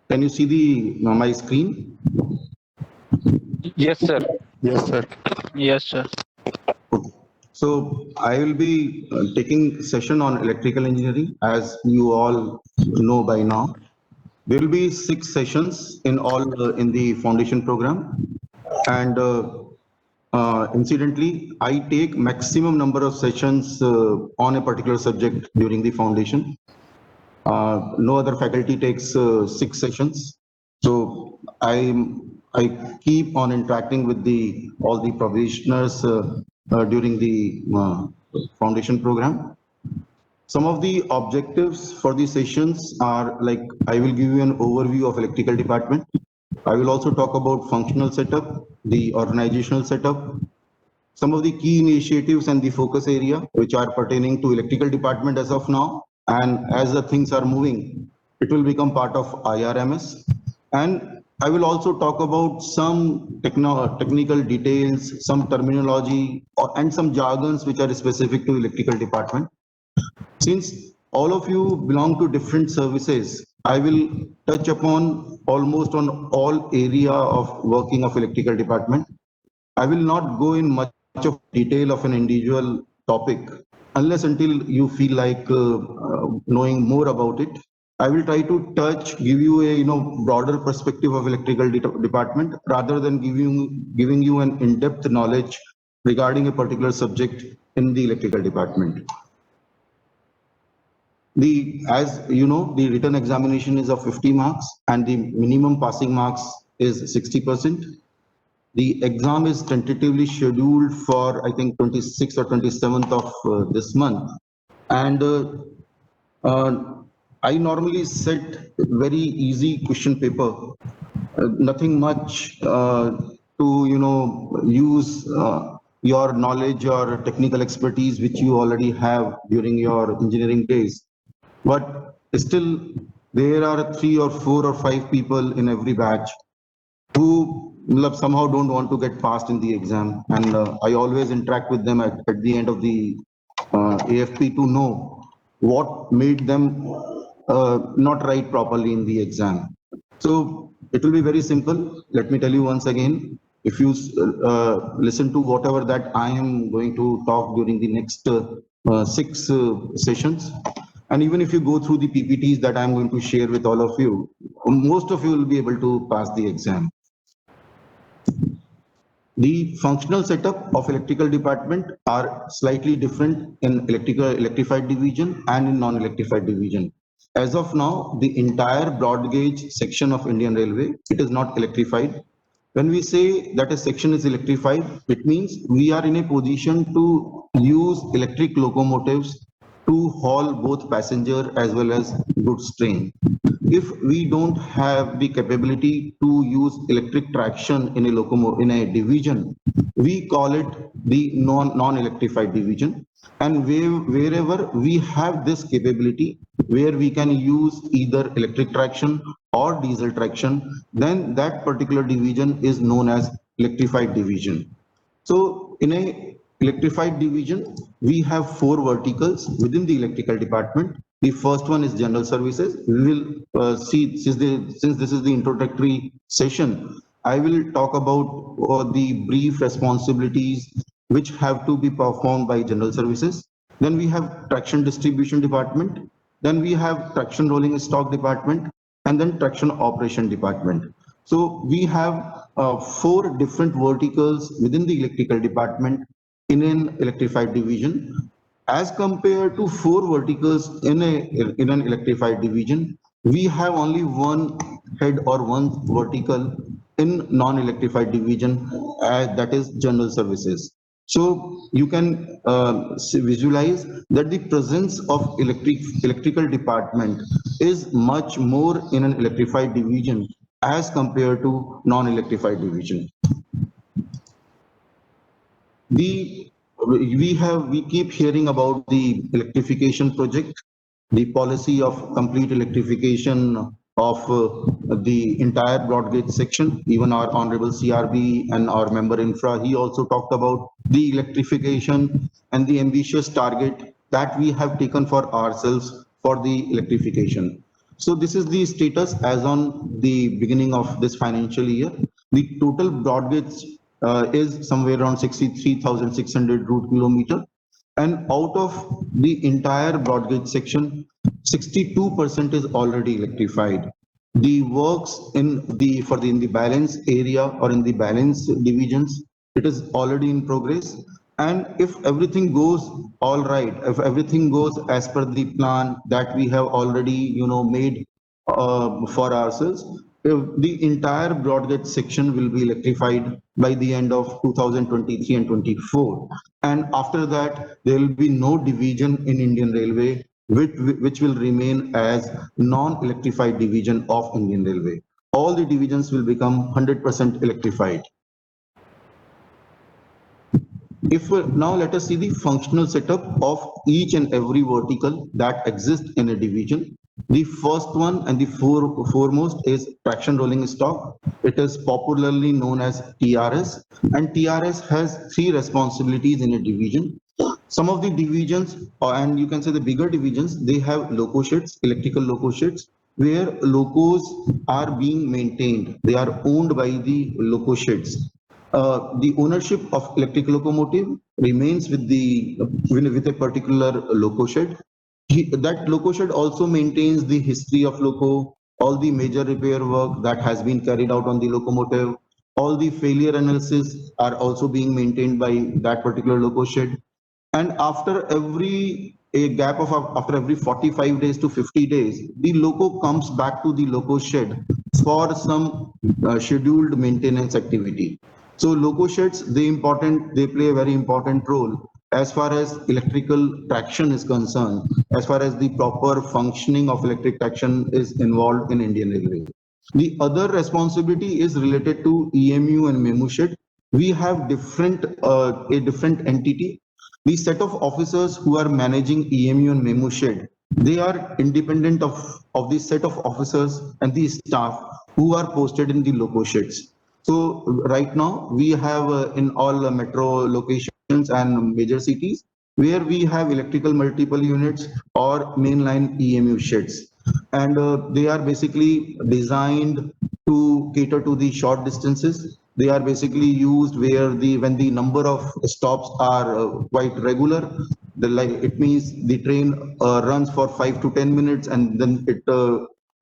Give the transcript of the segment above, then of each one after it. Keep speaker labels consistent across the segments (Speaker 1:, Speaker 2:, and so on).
Speaker 1: Can you see the my screen?
Speaker 2: Yes, sir.
Speaker 3: Yes, sir.
Speaker 2: Yes, sir.
Speaker 1: Okay. So I will be taking session on electrical engineering, as you all know by now. There will be 6 sessions in all in the foundation program, and incidentally, I take maximum number of sessions on a particular subject during the foundation. No other faculty takes 6 sessions. So I keep on interacting with the all the probationers during the foundation program. Some of the objectives for the sessions are like, I will give you an overview of electrical department. I will also talk about functional setup, the organizational setup, some of the key initiatives and the focus area which are pertaining to electrical department as of now, and as the things are moving, it will become part of IRMS. And I will also talk about some technical details, some terminology, and some jargons which are specific to electrical department. Since all of you belong to different services, I will touch upon almost on all area of working of electrical department. I will not go in much of detail of an individual topic unless until you feel like knowing more about it. I will try to give you a broader perspective of electrical department rather than giving you an in-depth knowledge regarding a particular subject in the electrical department. As you know, the written examination is of 50 marks and the minimum passing marks is 60%. The exam is tentatively scheduled for, I think, 26th or 27th of this month. And I normally set very easy question paper, nothing much to, use your knowledge or technical expertise, which you already have during your engineering days. But still, there are 3 or 4 or 5 people in every batch who somehow don't want to get passed in the exam, and I always interact with them at the end of the AFP to know what made them not write properly in the exam. So it will be very simple. Let me tell you once again, if you listen to whatever that I am going to talk during the next 6 sessions, and even if you go through the PPTs that I'm going to share with all of you, most of you will be able to pass the exam. The functional setup of electrical department are slightly different in electrified division and in non-electrified division. As of now, the entire broad gauge section of Indian Railway, it is not electrified. When we say that a section is electrified, it means we are in a position to use electric locomotives to haul both passenger as well as goods train. If we don't have the capability to use electric traction in a division, we call it the non-electrified division. And wherever we have this capability, where we can use either electric traction or diesel traction, then that particular division is known as electrified division. So in a electrified division, we have 4 verticals within the electrical department. The first one is general services. We will see, since this is the introductory session, I will talk about the brief responsibilities which have to be performed by general services. Then we have traction distribution department. Then we have traction rolling stock department, and then traction operation department. So we have 4 different verticals within the electrical department in an electrified division. As compared to 4 verticals in an electrified division, we have only one head or one vertical in non-electrified division, that is general services. So you can visualize that the presence of electrical department is much more in an electrified division as compared to non-electrified division. We keep hearing about the electrification project, the policy of complete electrification of the entire broad gauge section. Even our honorable CRB and our member infra, he also talked about the electrification and the ambitious target that we have taken for ourselves for the electrification. So this is the status as on the beginning of this financial year. The total broad gauge is somewhere around 63,600 route kilometer. And out of the entire broad gauge section, 62% is already electrified. The works in the balance area or in the balance divisions, it is already in progress. And if everything goes all right, if everything goes as per the plan that we have already, made for ourselves, if the entire broad gauge section will be electrified by the end of 2023 and 24. And after that, there will be no division in Indian Railway which will remain as non-electrified division of Indian Railway. All the divisions will become 100% electrified. If now let us see the functional setup of each and every vertical that exists in a division. The first one and the foremost is traction rolling stock. It is popularly known as TRS, and TRS has three responsibilities in a division. Some of the divisions, and you can say the bigger divisions, they have loco sheds, electrical loco sheds, where locos are being maintained. They are owned by the loco sheds. The ownership of electric locomotive remains with a particular loco shed. That loco shed also maintains the history of loco, all the major repair work that has been carried out on the locomotive, all the failure analysis are also being maintained by that particular loco shed. And after every 45 days to 50 days, the loco comes back to the loco shed for some scheduled maintenance activity. So loco sheds, they play a very important role as far as electrical traction is concerned, as far as the proper functioning of electric traction is involved in Indian Railway. The other responsibility is related to EMU and MEMU shed. We have a different entity. The set of officers who are managing EMU and MEMU shed, they are independent of the set of officers and the staff who are posted in the loco sheds. So right now we have in all metro locations and major cities where we have electrical multiple units or mainline EMU sheds, and they are basically designed to cater to the short distances. They are basically used where when the number of stops are quite regular. It means the train runs for 5 to 10 minutes and then it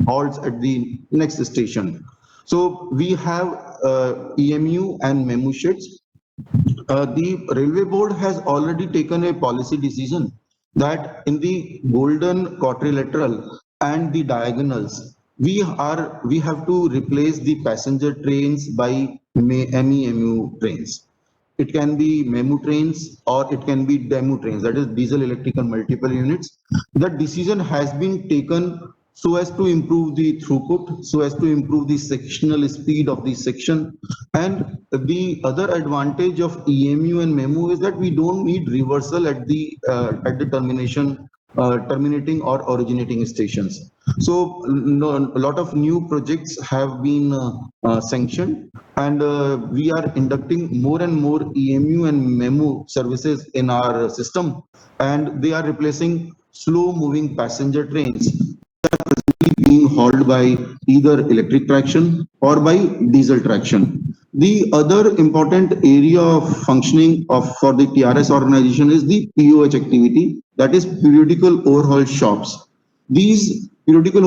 Speaker 1: halts at the next station. So we have EMU and MEMU sheds. The railway board has already taken a policy decision that in the golden quadrilateral and the diagonals, we have to replace the passenger trains by MEMU trains. It can be MEMU trains or it can be DEMU trains, that is diesel electrical multiple units. That decision has been taken so as to improve the throughput, so as to improve the sectional speed of the section. And the other advantage of EMU and MEMU is that we don't need reversal at the terminating or originating stations. So a lot of new projects have been sanctioned, and we are inducting more and more EMU and MEMU services in our system, and they are replacing slow moving passenger trains being hauled by either electric traction or by diesel traction. The other important area of functioning for the TRS organization is the POH activity, that is periodical overhaul shops. These periodical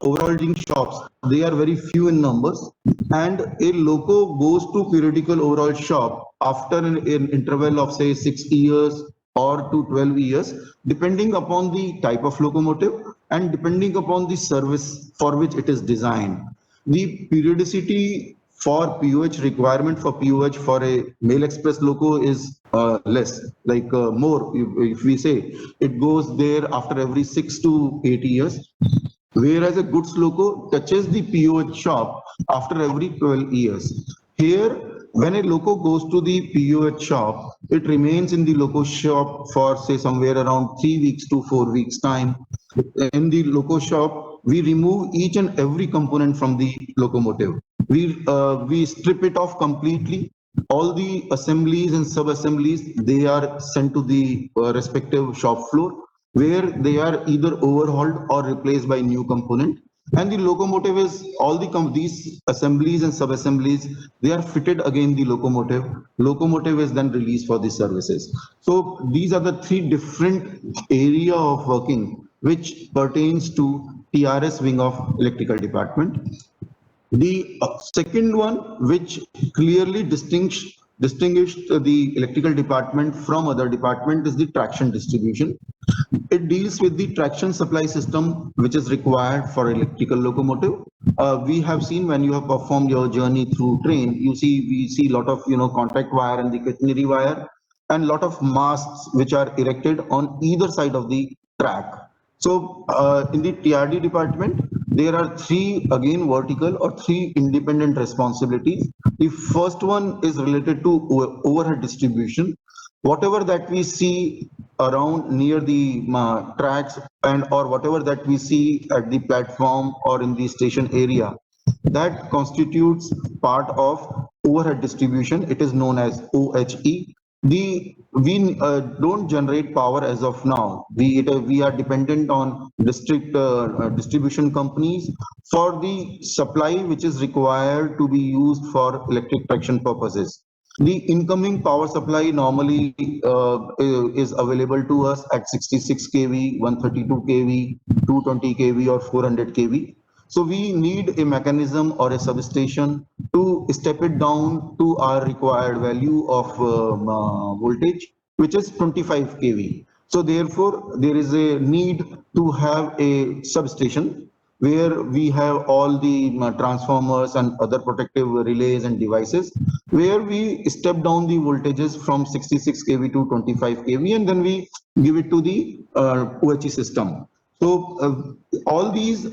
Speaker 1: overhauling shops, they are very few in numbers, and a loco goes to periodical overhaul shop after an interval of say 6 years or to 12 years, depending upon the type of locomotive and depending upon the service for which it is designed. The periodicity for POH requirement for POH for a mail express loco is less, more. If we say it goes there after every 6 to 8 years, whereas a goods loco touches the POH shop after every 12 years. Here, when a loco goes to the POH shop, it remains in the loco shop for say somewhere around 3 weeks to 4 weeks time. In the loco shop, we remove each and every component from the locomotive. We strip it off completely. All the assemblies and sub-assemblies, they are sent to the respective shop floor, where they are either overhauled or replaced by new component. And the locomotive is all these assemblies and sub-assemblies, they are fitted again the locomotive. Locomotive is then released for the services. So these are the three different area of working which pertains to TRS wing of electrical department. The second one, which clearly distinguished the electrical department from other department, is the traction distribution. It deals with the traction supply system which is required for electrical locomotive. We have seen when you have performed your journey through train, we see a lot of contact wire and the catenary wire and lot of masts which are erected on either side of the track. So in the TRD department, there are three again vertical or three independent responsibilities. The first one is related to overhead distribution. Whatever that we see around near the tracks and or whatever that we see at the platform or in the station area, that constitutes part of overhead distribution. It is known as OHE. We don't generate power as of now. We are dependent on district distribution companies for the supply which is required to be used for electric traction purposes. The incoming power supply normally is available to us at 66 kV, 132 kV, 220 kV or 400 kV. So we need a mechanism or a substation to step it down to our required value of voltage, which is 25 kV. So therefore, there is a need to have a substation where we have all the transformers and other protective relays and devices, where we step down the voltages from 66 kV to 25 kV, and then we give it to the OHE system. So all these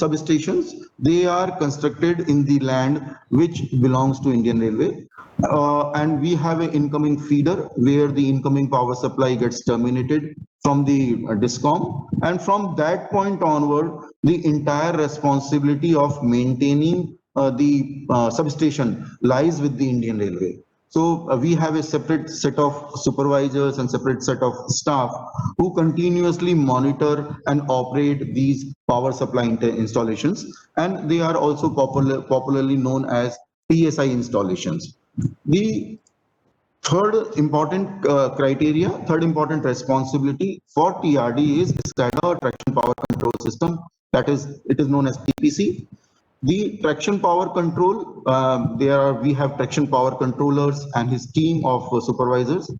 Speaker 1: substations, they are constructed in the land which belongs to Indian Railway. And we have an incoming feeder where the incoming power supply gets terminated from the DISCOM. And from that point onward, the entire responsibility of maintaining the substation lies with the Indian Railway. So we have a separate set of supervisors and separate set of staff who continuously monitor and operate these power supply installations, and they are also popularly known as PSI installations. The third important third important responsibility for TRD is SCADA or traction power control system. That is, it is known as TPC. The traction power control, we have traction power controllers and his team of supervisors.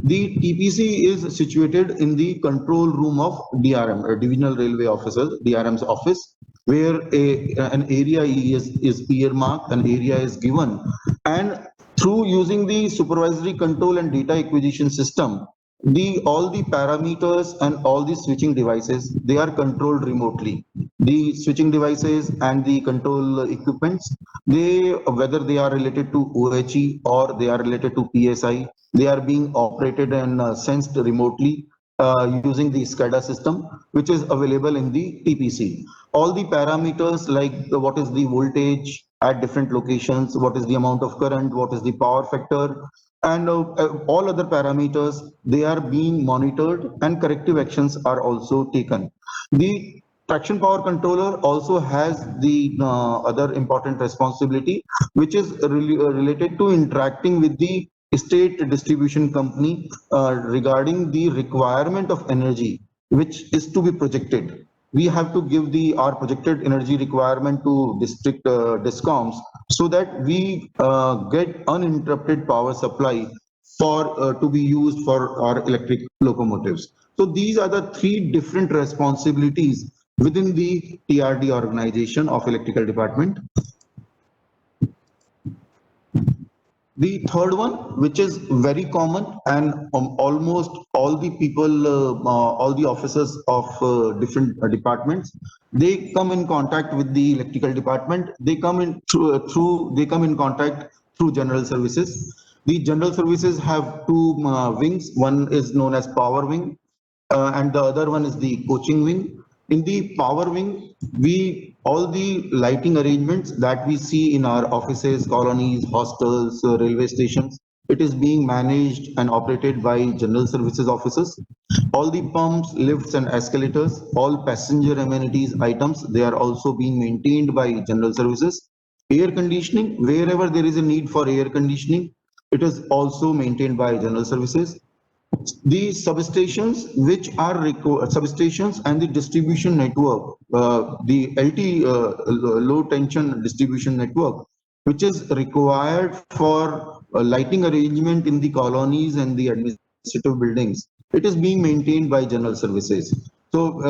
Speaker 1: The TPC is situated in the control room of DRM, Divisional Railway Officers, DRM's office, where an area is earmarked, an area is given, and through using the supervisory control and data acquisition system, all the parameters and all the switching devices, they are controlled remotely. The switching devices and the control equipments, whether they are related to OHE or they are related to PSI, they are being operated and sensed remotely using the SCADA system, which is available in the TPC. All the parameters like what is the voltage at different locations, what is the amount of current, what is the power factor, and all other parameters, they are being monitored and corrective actions are also taken. The traction power controller also has the other important responsibility, which is related to interacting with the state distribution company regarding the requirement of energy which is to be projected. We have to give our projected energy requirement to district discoms so that we get uninterrupted power supply for to be used for our electric locomotives. So these are the three different responsibilities within the TRD organization of electrical department. The third one, which is very common, and almost all the people, all the officers of different departments, they come in contact with the electrical department. They come in they come in contact through general services. The general services have two wings. One is known as power wing, and the other one is the coaching wing. In the power wing, all the lighting arrangements that we see in our offices, colonies, hostels, railway stations, It is being managed and operated by general services officers. All the pumps, lifts and escalators, all passenger amenities items, they are also being maintained by general services. Air conditioning, wherever there is a need for air conditioning, it is also maintained by general services. The substations which are substations and the distribution network, the LT, low tension distribution network, which is required for lighting arrangement in the colonies and the administrative buildings, it is being maintained by general services. So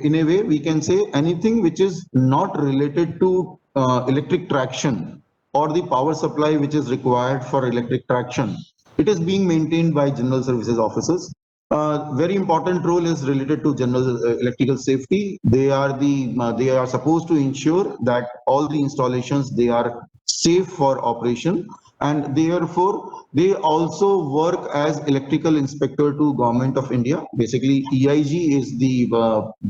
Speaker 1: in a way, we can say anything which is not related to electric traction or the power supply which is required for electric traction, it is being maintained by general services officers. Very important role is related to general electrical safety. They are supposed to ensure that all the installations, they are safe for operation, and therefore they also work as electrical inspector to Government of India. Basically, EIG is the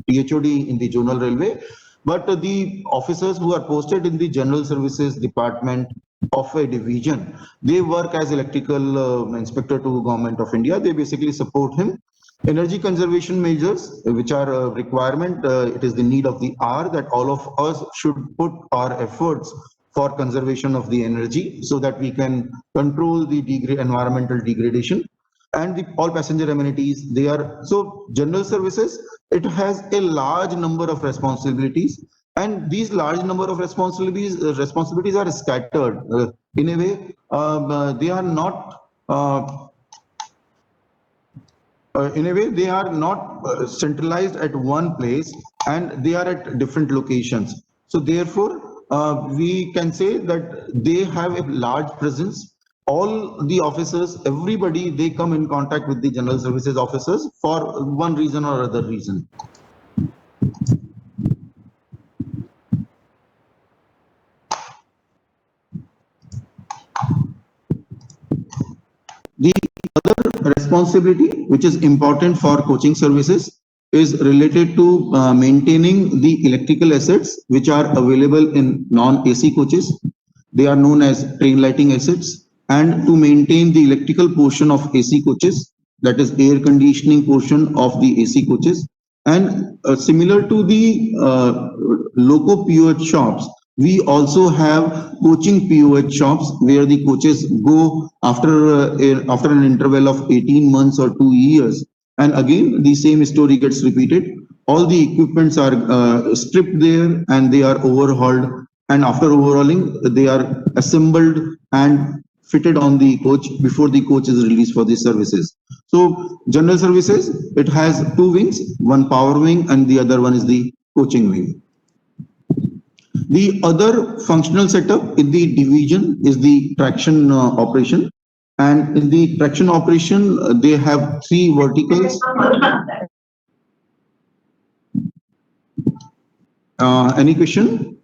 Speaker 1: PHOD in the zonal railway, but the officers who are posted in the general services department of a division, they work as electrical inspector to Government of India. They basically support him. Energy conservation measures, which are a requirement, it is the need of the hour that all of us should put our efforts for conservation of the energy so that we can control the environmental degradation. And the all passenger amenities, they are so general services, it has a large number of responsibilities, and these large number of responsibilities are scattered in a way. They are not in a way, they are not centralized at one place, and they are at different locations. So therefore, we can say that they have a large presence. All the officers, everybody, they come in contact with the general services officers for one reason or other reason. The other responsibility which is important for coaching services is related to maintaining the electrical assets which are available in non-AC coaches. They are known as train lighting assets, and to maintain the electrical portion of AC coaches, that is air conditioning portion of the AC coaches. And similar to the loco POH shops, we also have coaching POH shops where the coaches go after an interval of 18 months or 2 years. And again, the same story gets repeated. All the equipments are stripped there and they are overhauled. And after overhauling, they are assembled and fitted on the coach before the coach is released for the services. So general services, it has two wings, one power wing and the other one is the coaching wing. The other functional setup in the division is the traction operation. And in the traction operation, they have three verticals. Any question?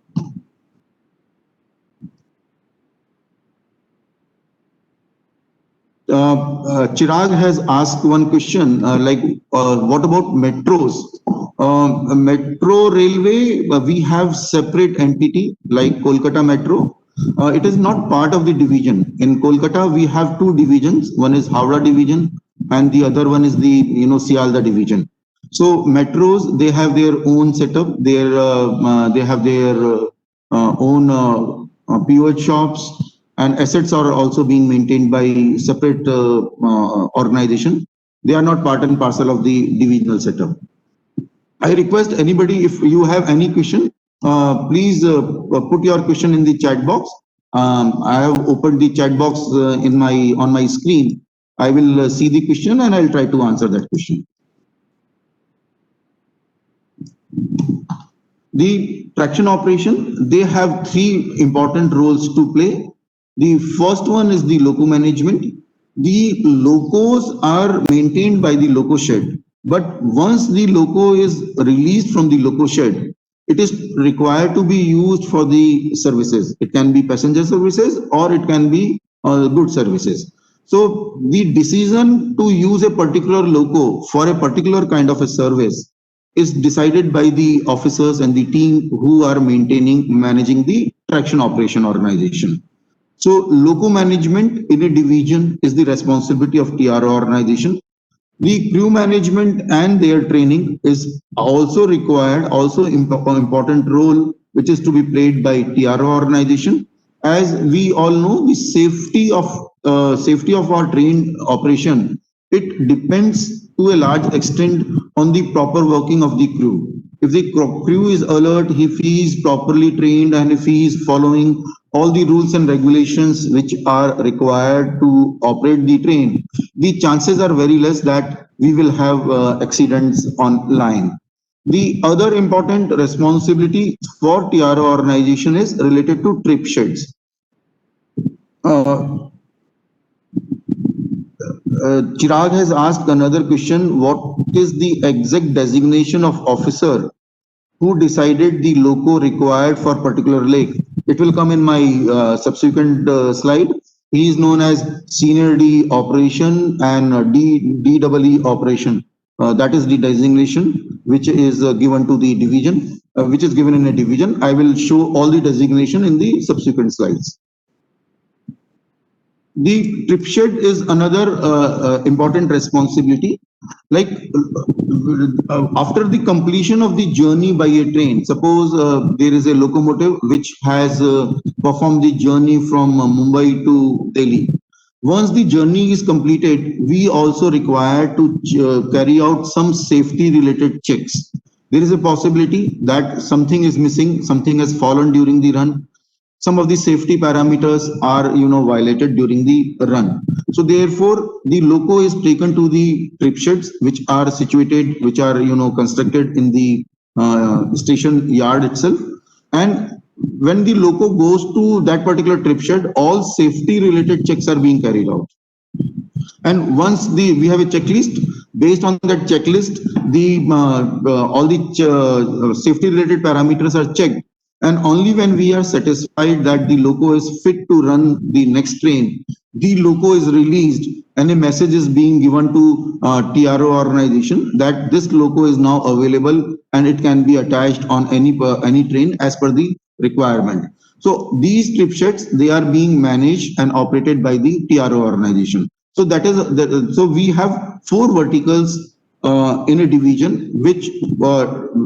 Speaker 1: Chirag has asked one question, what about metros? Metro railway, we have separate entity like Kolkata Metro. It is not part of the division. In Kolkata, we have two divisions. One is Howrah division and the other one is the Sialda division. So metros, they have their own setup. They have their own POH shops, and assets are also being maintained by separate organization. They are not part and parcel of the divisional setup. I request anybody, if you have any question, please put your question in the chat box. I have opened the chat box on my screen. I will see the question and I'll try to answer that question. The traction operation, they have three important roles to play. The first one is the loco management. The locos are maintained by the loco shed. But once the loco is released from the loco shed, it is required to be used for the services. It can be passenger services or it can be goods services. So the decision to use a particular loco for a particular kind of a service is decided by the officers and the team who are managing the traction operation organization. So loco management in a division is the responsibility of TRO organization. The crew management and their training is also required, also important role which is to be played by TRO organization. As we all know, the safety of our train operation, it depends to a large extent on the proper working of the crew. If the crew is alert, if he is properly trained, and if he is following all the rules and regulations which are required to operate the train, the chances are very less that we will have accidents on line. The other important responsibility for TRO organization is related to trip sheds. Uh, Chirag has asked another question: what is the exact designation of officer who decided the loco required for particular lake? It will come in my subsequent slide. He is known as Senior D Operation and DEE Operation. That is the designation which is given to the division, which is given in a division. I will show all the designation in the subsequent slides. The trip shed is another important responsibility. Like after the completion of the journey by a train, suppose there is a locomotive which has performed the journey from Mumbai to Delhi. Once the journey is completed, we also require to carry out some safety related checks. There is a possibility that something is missing, something has fallen during the run, some of the safety parameters are violated during the run. So therefore the loco is taken to the trip sheds which are constructed in the station yard itself. And when the loco goes to that particular trip shed, all safety related checks are being carried out. And once we have a checklist, based on that checklist, the all the safety related parameters are checked, and only when we are satisfied that the loco is fit to run the next train, the loco is released and a message is being given to TRO organization that this loco is now available and it can be attached on any train as per the requirement. So these trip sheds, they are being managed and operated by the TRO organization. So that is so we have four verticals in a division, which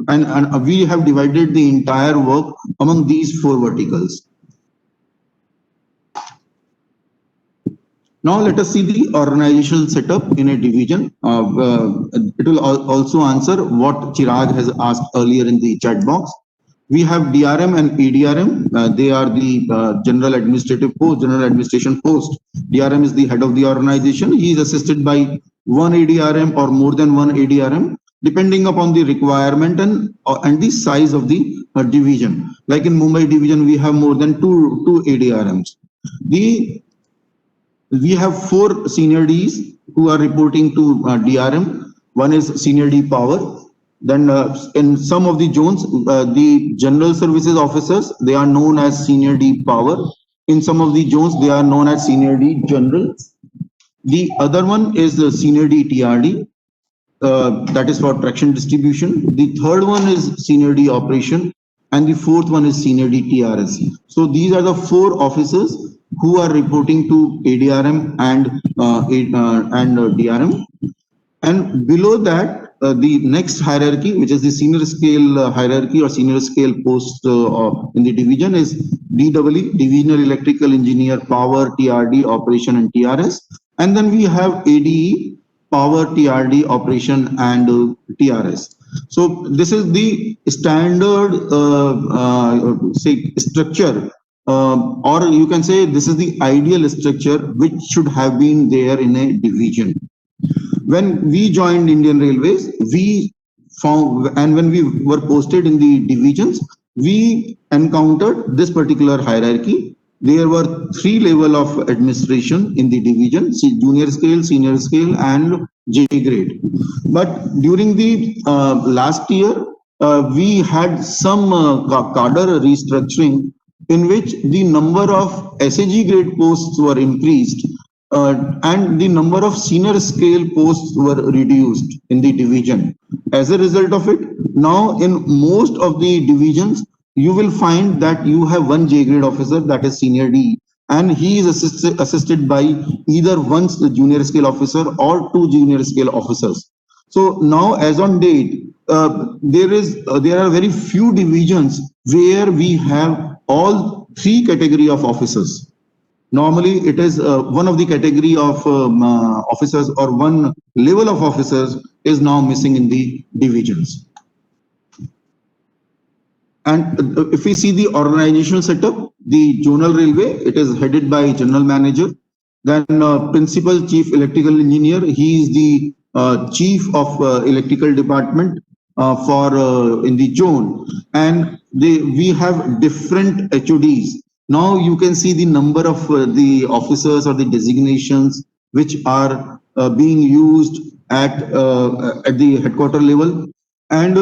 Speaker 1: and we have divided the entire work among these four verticals. Now let us see the organizational setup in a division. It will also answer what Chirag has asked earlier in the chat box. We have DRM and ADRM. They are the general administration post. DRM is the head of the organization. He is assisted by one ADRM or more than one ADRM, depending upon the requirement and the size of the division. Like in Mumbai division, we have more than two ADRMs. We have four senior Ds who are reporting to DRM. One is senior D power. Then in some of the zones, the general services officers, they are known as senior D power. In some of the zones, they are known as senior D general. The other one is the senior D TRD. That is for traction distribution. The third one is senior D operation, and the fourth one is senior D TRS. So these are the four officers who are reporting to ADRM and DRM. And below that, the next hierarchy, which is the senior scale hierarchy or senior scale post in the division, is DEE, Divisional Electrical Engineer, Power, TRD, Operation, and TRS. And then we have ADE, Power, TRD, Operation, and TRS. So this is the standard say structure, or you can say this is the ideal structure which should have been there in a division. When we joined Indian Railways, we found, and when we were posted in the divisions, we encountered this particular hierarchy. There were three levels of administration in the division: junior scale, senior scale, and J grade. But during the last year, we had some cadre restructuring in which the number of SAG grade posts were increased, and the number of senior scale posts were reduced in the division. As a result of it, now in most of the divisions, you will find that you have one J grade officer, that is senior D, and he is assisted by either one junior scale officer or two junior scale officers. So now, as on date, there are very few divisions where we have all three category of officers. Normally, it is one of the category of officers or one level of officers is now missing in the divisions. And if we see the organizational setup, the zonal railway, it is headed by general manager. Then principal chief electrical engineer, he is the chief of electrical department for in the zone. And we have different HODs. Now you can see the number of the officers or the designations which are being used at the headquarter level. And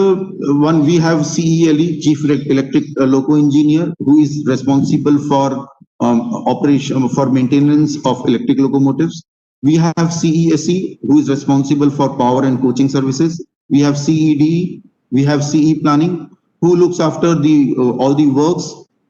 Speaker 1: one, we have CELE, Chief Electric Loco Engineer, who is responsible for operation for maintenance of electric locomotives. We have CESE, who is responsible for power and coaching services. We have CED, we have CE Planning, who looks after the all the works,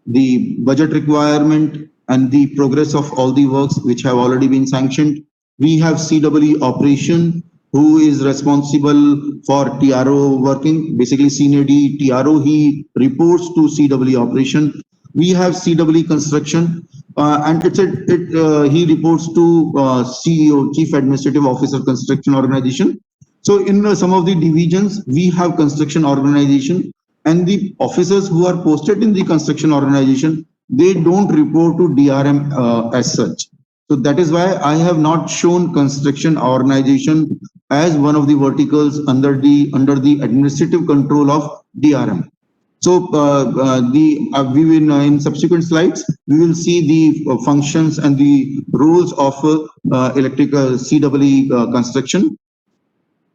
Speaker 1: the budget requirement, and the progress of all the works which have already been sanctioned. We have CEE Operation, who is responsible for TRO working, basically senior D TRO, he reports to CEE Operation. We have CEE Construction, and he reports to CEO, Chief Administrative Officer, Construction Organization. So in some of the divisions, we have construction organization, and the officers who are posted in the construction organization, they don't report to DRM as such. So that is why I have not shown construction organization as one of the verticals under the administrative control of DRM. So we will in subsequent slides we will see the functions and the rules of electrical CEE construction.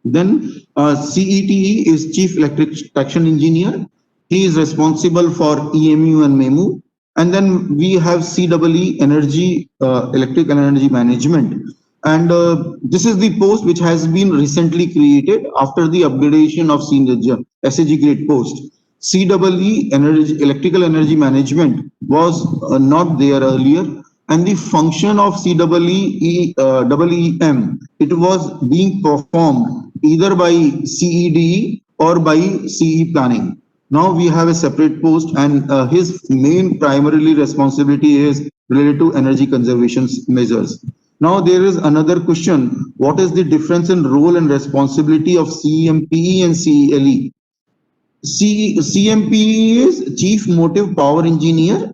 Speaker 1: Then CETE is Chief Electric Traction Engineer. He is responsible for EMU and MEMU. And then we have CEE Energy, Electric and Energy Management. And this is the post which has been recently created after the upgradation of SAG grade post. CEE Energy, Electrical Energy Management was not there earlier. And the function of CEE EEM, it was being performed either by CEDE or by CE Planning. Now we have a separate post, and his main primarily responsibility is related to energy conservation measures. Now there is another question: what is the difference in role and responsibility of CMPE and CELE? CMPE is Chief Motive Power Engineer.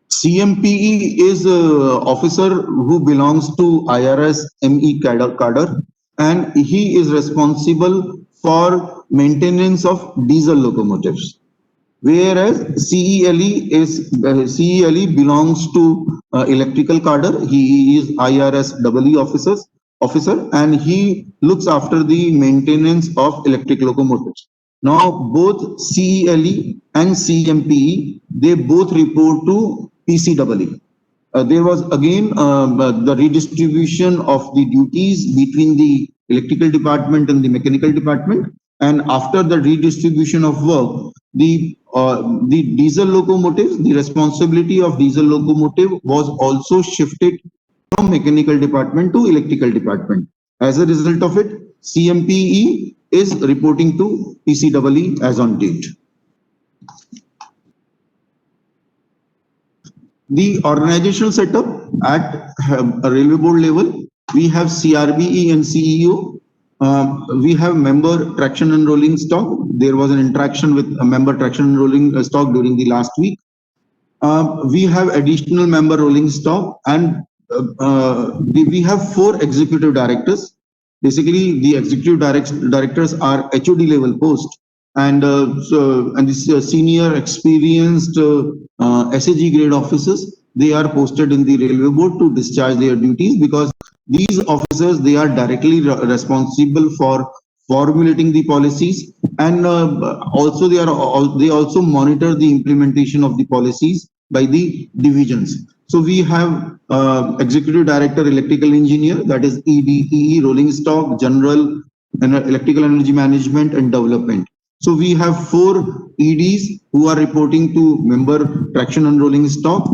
Speaker 1: CMPE is an officer who belongs to IRS ME cadre, and he is responsible for maintenance of diesel locomotives. Whereas CELE belongs to electrical cadre. He is IRS EE officer, and he looks after the maintenance of electric locomotives. Now both CELE and CMPE, they both report to PCEE. There was again the redistribution of the duties between the electrical department and the mechanical department. And after the redistribution of work, the diesel locomotives, the responsibility of diesel locomotive was also shifted from mechanical department to electrical department. As a result of it, CMPE is reporting to PCEE as on date. The organizational setup at a railway board level, we have CRBE and CEO. We have member traction and rolling stock. There was an interaction with a member traction and rolling stock during the last week. We have additional member rolling stock, and we have 4 executive directors. Basically, the executive directors are HOD level post, and this senior experienced SAG grade officers, they are posted in the railway board to discharge their duties, because these officers, they are directly responsible for formulating the policies, and also they also monitor the implementation of the policies by the divisions. So we have Executive Director Electrical Engineer, that is EDE, Rolling Stock, General Electrical Energy Management and Development. So we have 4 EDs who are reporting to member traction and rolling stock,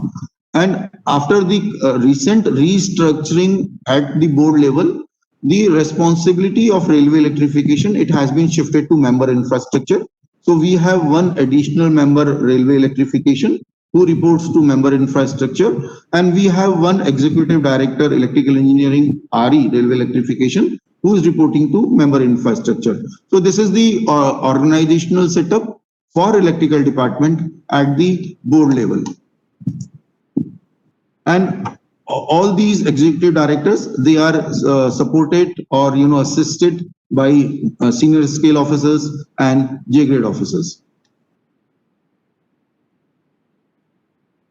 Speaker 1: And after the recent restructuring at the board level, the responsibility of railway electrification, it has been shifted to member infrastructure. So we have one additional member, railway electrification, who reports to member infrastructure, and we have one executive director, electrical engineering, RE, railway electrification, who is reporting to member infrastructure. So this is the organizational setup for electrical department at the board level. And all these executive directors, they are supported or assisted by senior scale officers and J grade officers.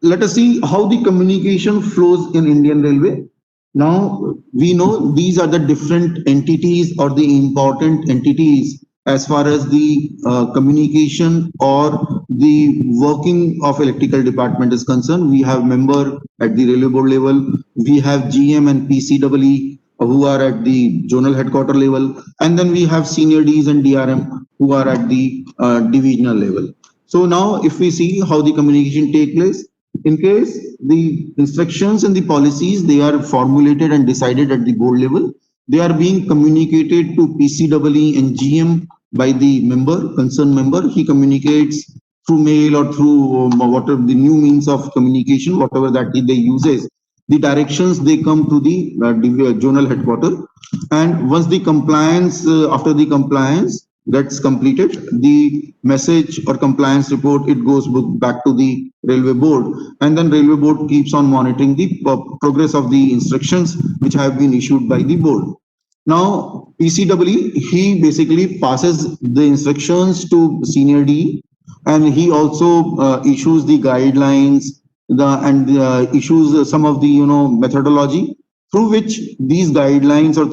Speaker 1: Let us see how the communication flows in Indian Railway. Now we know these are the different entities or the important entities as far as the communication or the working of electrical department is concerned. We have member at the railway board level, we have GM and PCEE who are at the zonal headquarter level, and then we have senior Ds and DRM who are at the divisional level. So now if we see how the communication take place, in case the instructions and the policies, they are formulated and decided at the board level, they are being communicated to PCEE and GM by the member, concerned member. He communicates through mail or through whatever the new means of communication, whatever that they uses. The directions, they come to the zonal headquarter, and once the compliance, after the compliance gets completed, the message or compliance report, it goes back to the railway board, and then railway board keeps on monitoring the progress of the instructions which have been issued by the board. Now PCEE, he basically passes the instructions to senior D, and he also issues the guidelines, issues some of the methodology through which these guidelines or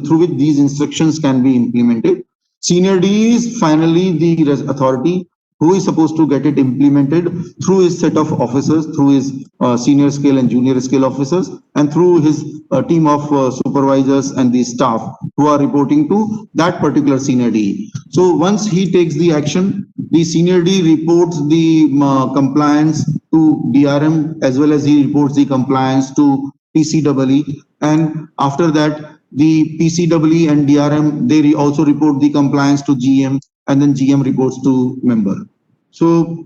Speaker 1: through which these instructions can be implemented. Senior D is finally the authority who is supposed to get it implemented through his set of officers, through his senior scale and junior scale officers, and through his team of supervisors and the staff who are reporting to that particular senior D. So once he takes the action, the senior D reports the compliance to DRM, as well as he reports the compliance to PCEE, and after that the PCEE and DRM, they also report the compliance to GM, and then GM reports to member. So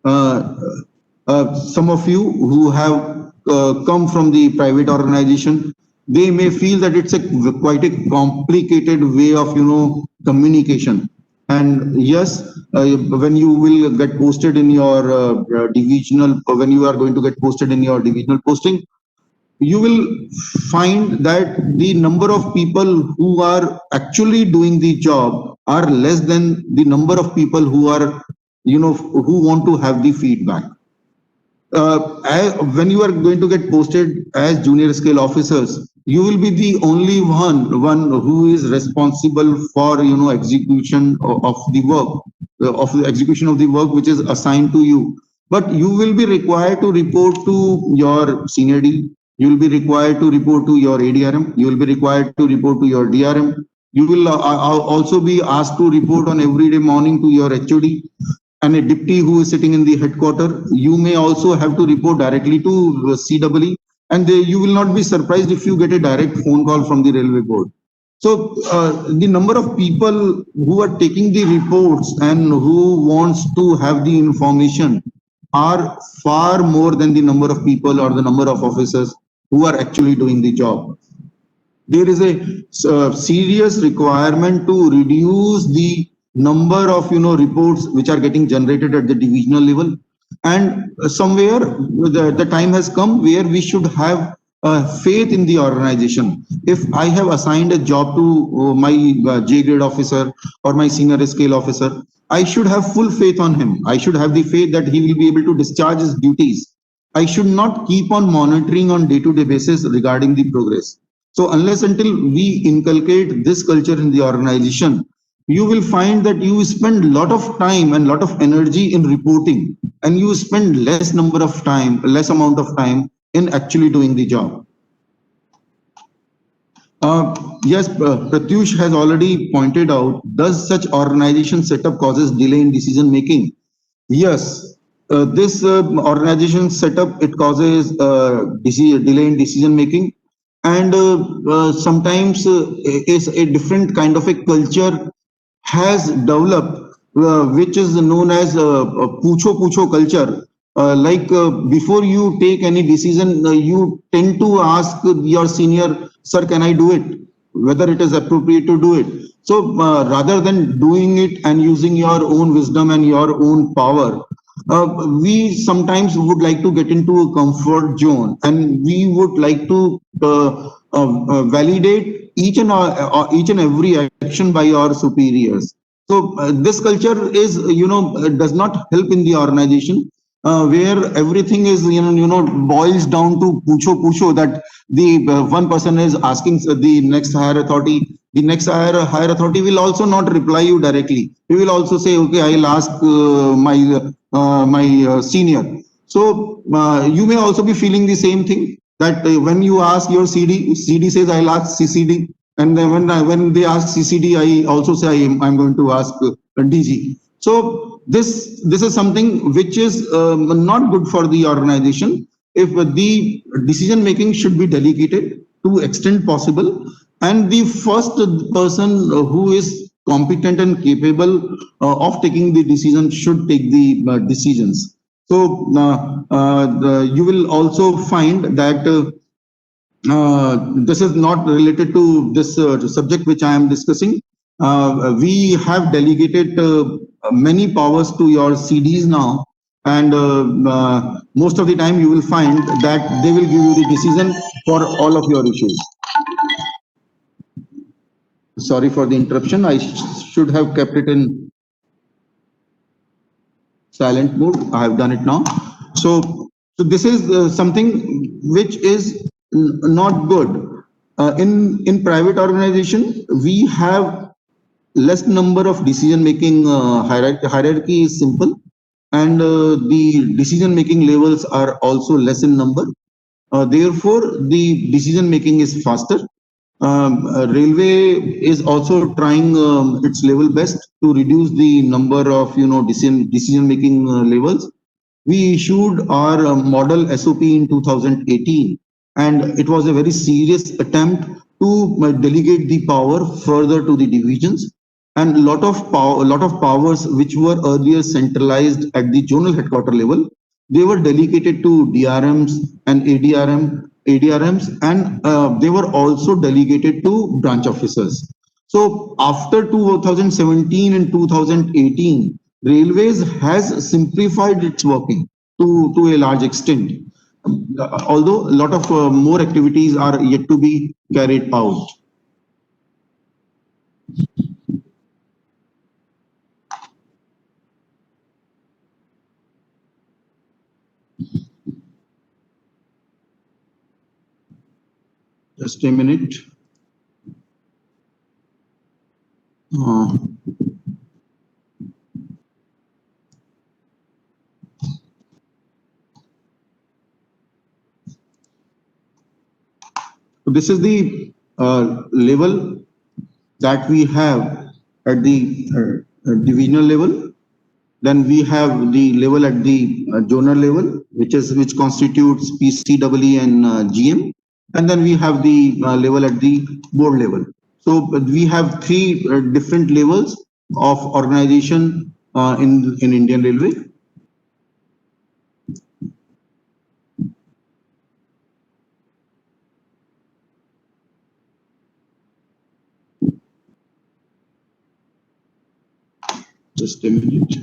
Speaker 1: some of you who have come from the private organization, they may feel that it's quite a complicated way of communication. And yes, when you will get posted in your divisional, when you are going to get posted in your divisional posting, you will find that the number of people who are actually doing the job are less than the number of people who are, who want to have the feedback. When you are going to get posted as junior scale officers, you will be the only one who is responsible for execution of the work, of the execution of the work which is assigned to you. But you will be required to report to your senior D. You will be required to report to your ADRM. You will be required to report to your DRM. You will also be asked to report on every day morning to your HOD and a deputy who is sitting in the headquarter. You may also have to report directly to CEE, and you will not be surprised if you get a direct phone call from the railway board. So the number of people who are taking the reports and who wants to have the information are far more than the number of people or the number of officers who are actually doing the job. There is a serious requirement to reduce the number of reports which are getting generated at the divisional level, and somewhere the time has come where we should have faith in the organization. If I have assigned a job to my J grade officer or my senior scale officer, I should have full faith on him. I should have the faith that he will be able to discharge his duties. I should not keep on monitoring on day-to-day basis regarding the progress. So unless until we inculcate this culture in the organization, you will find that you spend a lot of time and lot of energy in reporting, and you spend less amount of time in actually doing the job. Yes, Pratyush has already pointed out, does such organization setup causes delay in decision making? Yes, This organization setup, it causes delay in decision making, and sometimes is a different kind of a culture has developed, which is known as pucho pucho culture. Before you take any decision, you tend to ask your senior, sir, can I do it? Whether it is appropriate to do it. So rather than doing it and using your own wisdom and your own power, we sometimes would like to get into a comfort zone, and we would like to validate each and every action by our superiors. So this culture is, does not help in the organization, where everything is, boils down to pucho pucho, that the one person is asking the next higher authority. The next higher authority will also not reply you directly. He will also say, okay, I'll ask my senior. So you may also be feeling the same thing, that when you ask your CD says, I'll ask CCD. And then when they ask CCD, I also say I'm going to ask DG. So this is something which is not good for the organization. If the decision making should be delegated to extent possible, and the first person who is competent and capable of taking the decision should take the decisions. So you will also find that this is not related to this subject which I am discussing. We have delegated many powers to your CDs now, and most of the time you will find that they will give you the decision for all of your issues. Sorry for the interruption. I should have kept it in silent mode. I have done it now. So this is something which is not good. In private organization, we have less number of decision making. Hierarchy is simple, and the decision making levels are also less in number. Therefore, the decision making is faster. Railway is also trying its level best to reduce the number of decision making levels. We issued our model SOP in 2018, and it was a very serious attempt to delegate the power further to the divisions, and a lot of powers which were earlier centralized at the zonal headquarter level, they were delegated to DRMs and ADRMs, and they were also delegated to branch officers. So after 2017 and 2018, Railways has simplified its working to a large extent, although a lot of more activities are yet to be carried out. Just a minute. Uh, this is the level that we have at the divisional level. Then we have the level at the zonal level, which constitutes PCEE and GM, and then we have the level at the board level. So we have three different levels of organization in Indian Railway. Just a minute.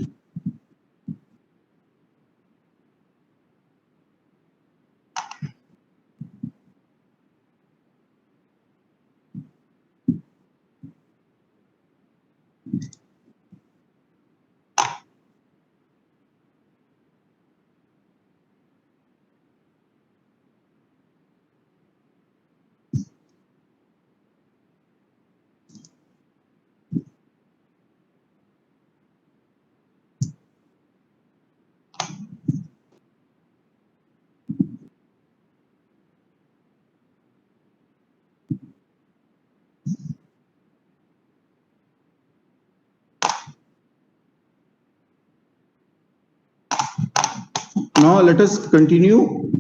Speaker 1: Now let us continue.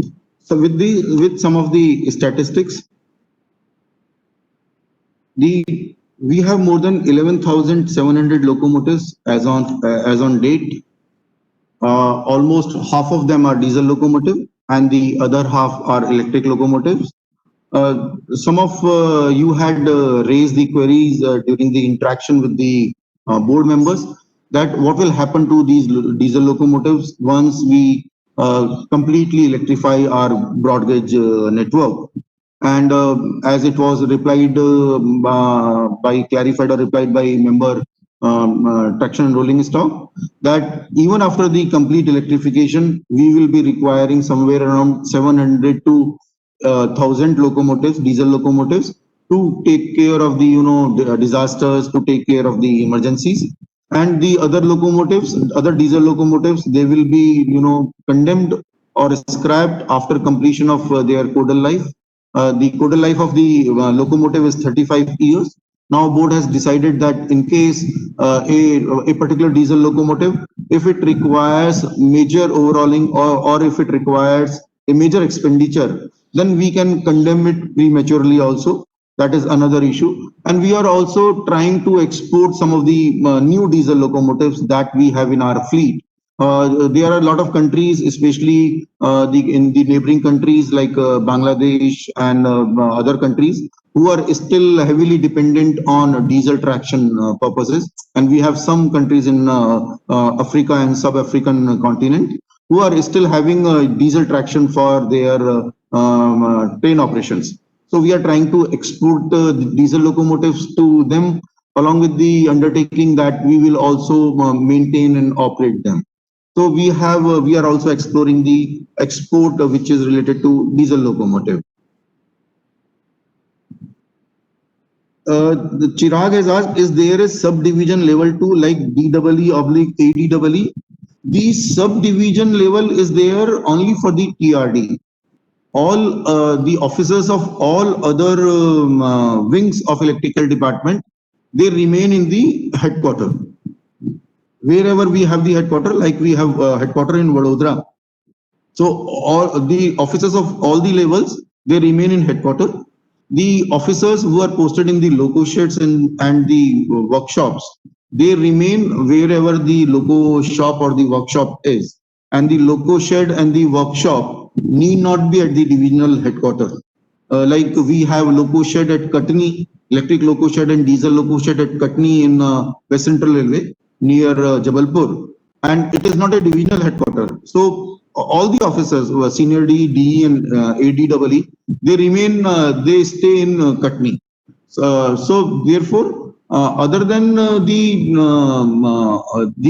Speaker 1: So with some of the statistics, we have more than 11,700 locomotives as on date. Almost half of them are diesel locomotive and the other half are electric locomotives. Some of you had raised the queries during the interaction with the board members that what will happen to these diesel locomotives once we completely electrify our broad gauge network. And as it was replied by clarified or replied by member traction and rolling stock, that even after the complete electrification, we will be requiring somewhere around 700 to 1,000 locomotives, diesel locomotives, to take care of the disasters, to take care of the emergencies. And the other locomotives, other diesel locomotives, they will be condemned or scrapped after completion of their codal life. The codal life of the locomotive is 35 years. Now board has decided that in case a particular diesel locomotive, if it requires major overhauling or if it requires a major expenditure, then we can condemn it prematurely also. That is another issue. And we are also trying to export some of the new diesel locomotives that we have in our fleet. There are a lot of countries, especially in the neighboring countries like Bangladesh and other countries, who are still heavily dependent on diesel traction purposes. And we have some countries in Africa and sub-African continent who are still having diesel traction for their train operations. So we are trying to export the diesel locomotives to them, along with the undertaking that we will also maintain and operate them. So we are also exploring the export which is related to diesel locomotive. The Chirag has asked, is there a subdivision level 2 like DEE/ADEE? The subdivision level is there only for the TRD. All the officers of all other wings of electrical department, they remain in the headquarter. Wherever we have the headquarter, like we have headquarter in Vadodara. So all the officers of all the levels, they remain in headquarter. The officers who are posted in the loco sheds and the workshops, they remain wherever the loco shop or the workshop is. And the loco shed and the workshop need not be at the divisional headquarters. Like we have loco shed at Katni, electric loco shed and diesel loco shed at Katni in West Central Railway near Jabalpur, and it is not a divisional headquarter. So all the officers who are senior D, DE, and ADEE, they remain, they stay in Katni. So therefore, other than the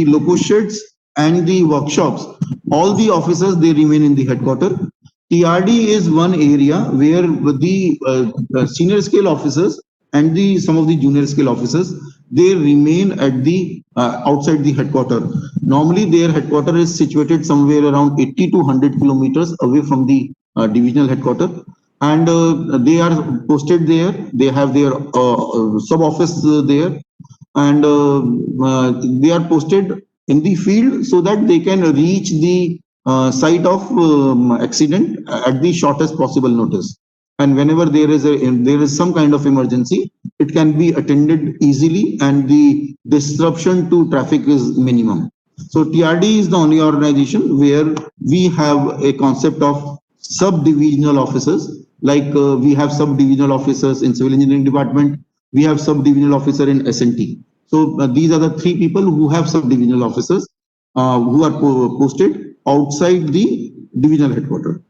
Speaker 1: loco sheds and the workshops, all the officers they remain in the headquarter. TRD is one area where the senior scale officers and the some of the junior scale officers, they remain at the outside the headquarter. Normally their headquarter is situated somewhere around 80 to 100 kilometers away from the divisional headquarter, and they are posted there. They have their sub office there, and they are posted in the field so that they can reach the site of accident at the shortest possible notice. And whenever there is some kind of emergency, it can be attended easily, and the disruption to traffic is minimum. So TRD is the only organization where we have a concept of sub-divisional officers. Like we have sub-divisional officers in civil engineering department, we have sub-divisional officer in SNT. So these are the three people who have sub-divisional officers who are posted outside the divisional headquarters.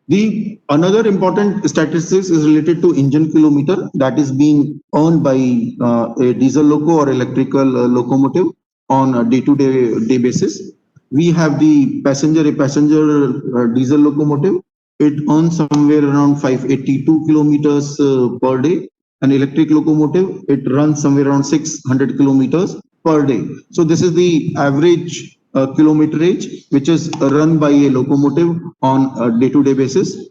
Speaker 1: The another important statistics is related to engine kilometer that is being earned by a diesel loco or electrical locomotive on a day-to-day basis. We have the passenger diesel locomotive. It earns somewhere around 582 kilometers per day. An electric locomotive, it runs somewhere around 600 kilometers per day. So this is the average kilometerage which is run by a locomotive on a day-to-day basis.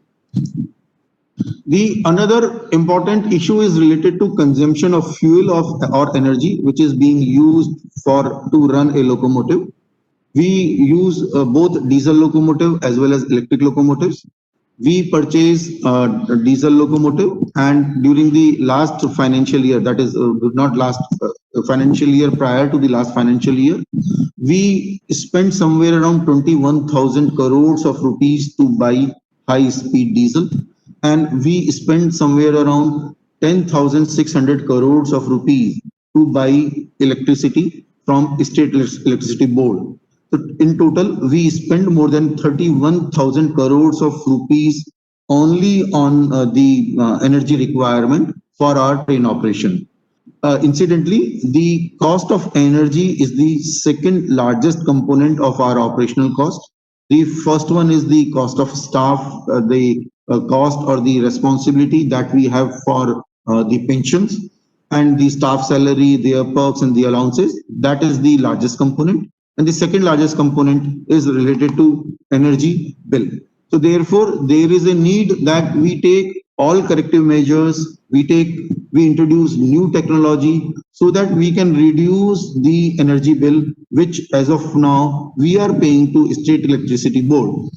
Speaker 1: The another important issue is related to consumption of fuel or energy which is being used to run a locomotive. We use both diesel locomotive as well as electric locomotives. We purchase a diesel locomotive, and during the last financial year, that is not last financial year, prior to the last financial year, we spent somewhere around 21,000 crores of rupees to buy high speed diesel, and we spent somewhere around 10,600 crores of rupees to buy electricity from state electricity board. So in total, we spend more than 31,000 crores of rupees only on the energy requirement for our train operation. Incidentally, the cost of energy is the second largest component of our operational cost. The first one is the cost of staff, the cost or the responsibility that we have for the pensions and the staff salary, their perks and the allowances. That is the largest component. And the second largest component is related to energy bill. So therefore, there is a need that we take all corrective measures, we introduce new technology so that we can reduce the energy bill, which as of now we are paying to state electricity board.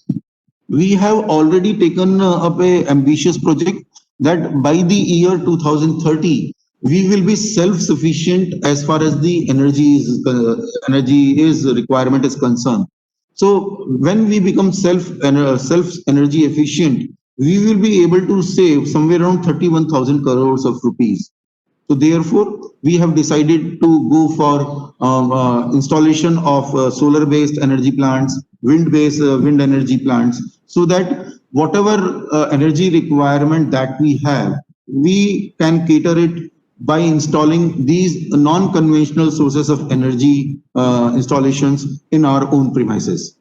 Speaker 1: We have already taken up a ambitious project that by the year 2030 we will be self sufficient as far as the energy is requirement is concerned. So when we become self energy efficient, we will be able to save somewhere around 31,000 crores of rupees. So therefore, we have decided to go for installation of solar-based energy plants, wind-based wind energy plants, so that whatever energy requirement that we have, we can cater it by installing these non-conventional sources of energy installations in our own premises.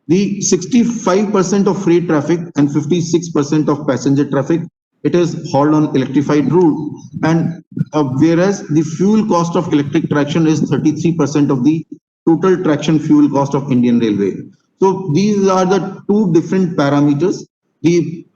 Speaker 1: The 65% of freight traffic and 56% of passenger traffic, it is hauled on electrified route, and whereas the fuel cost of electric traction is 33% of the total traction fuel cost of Indian Railway. So these are the two different parameters. The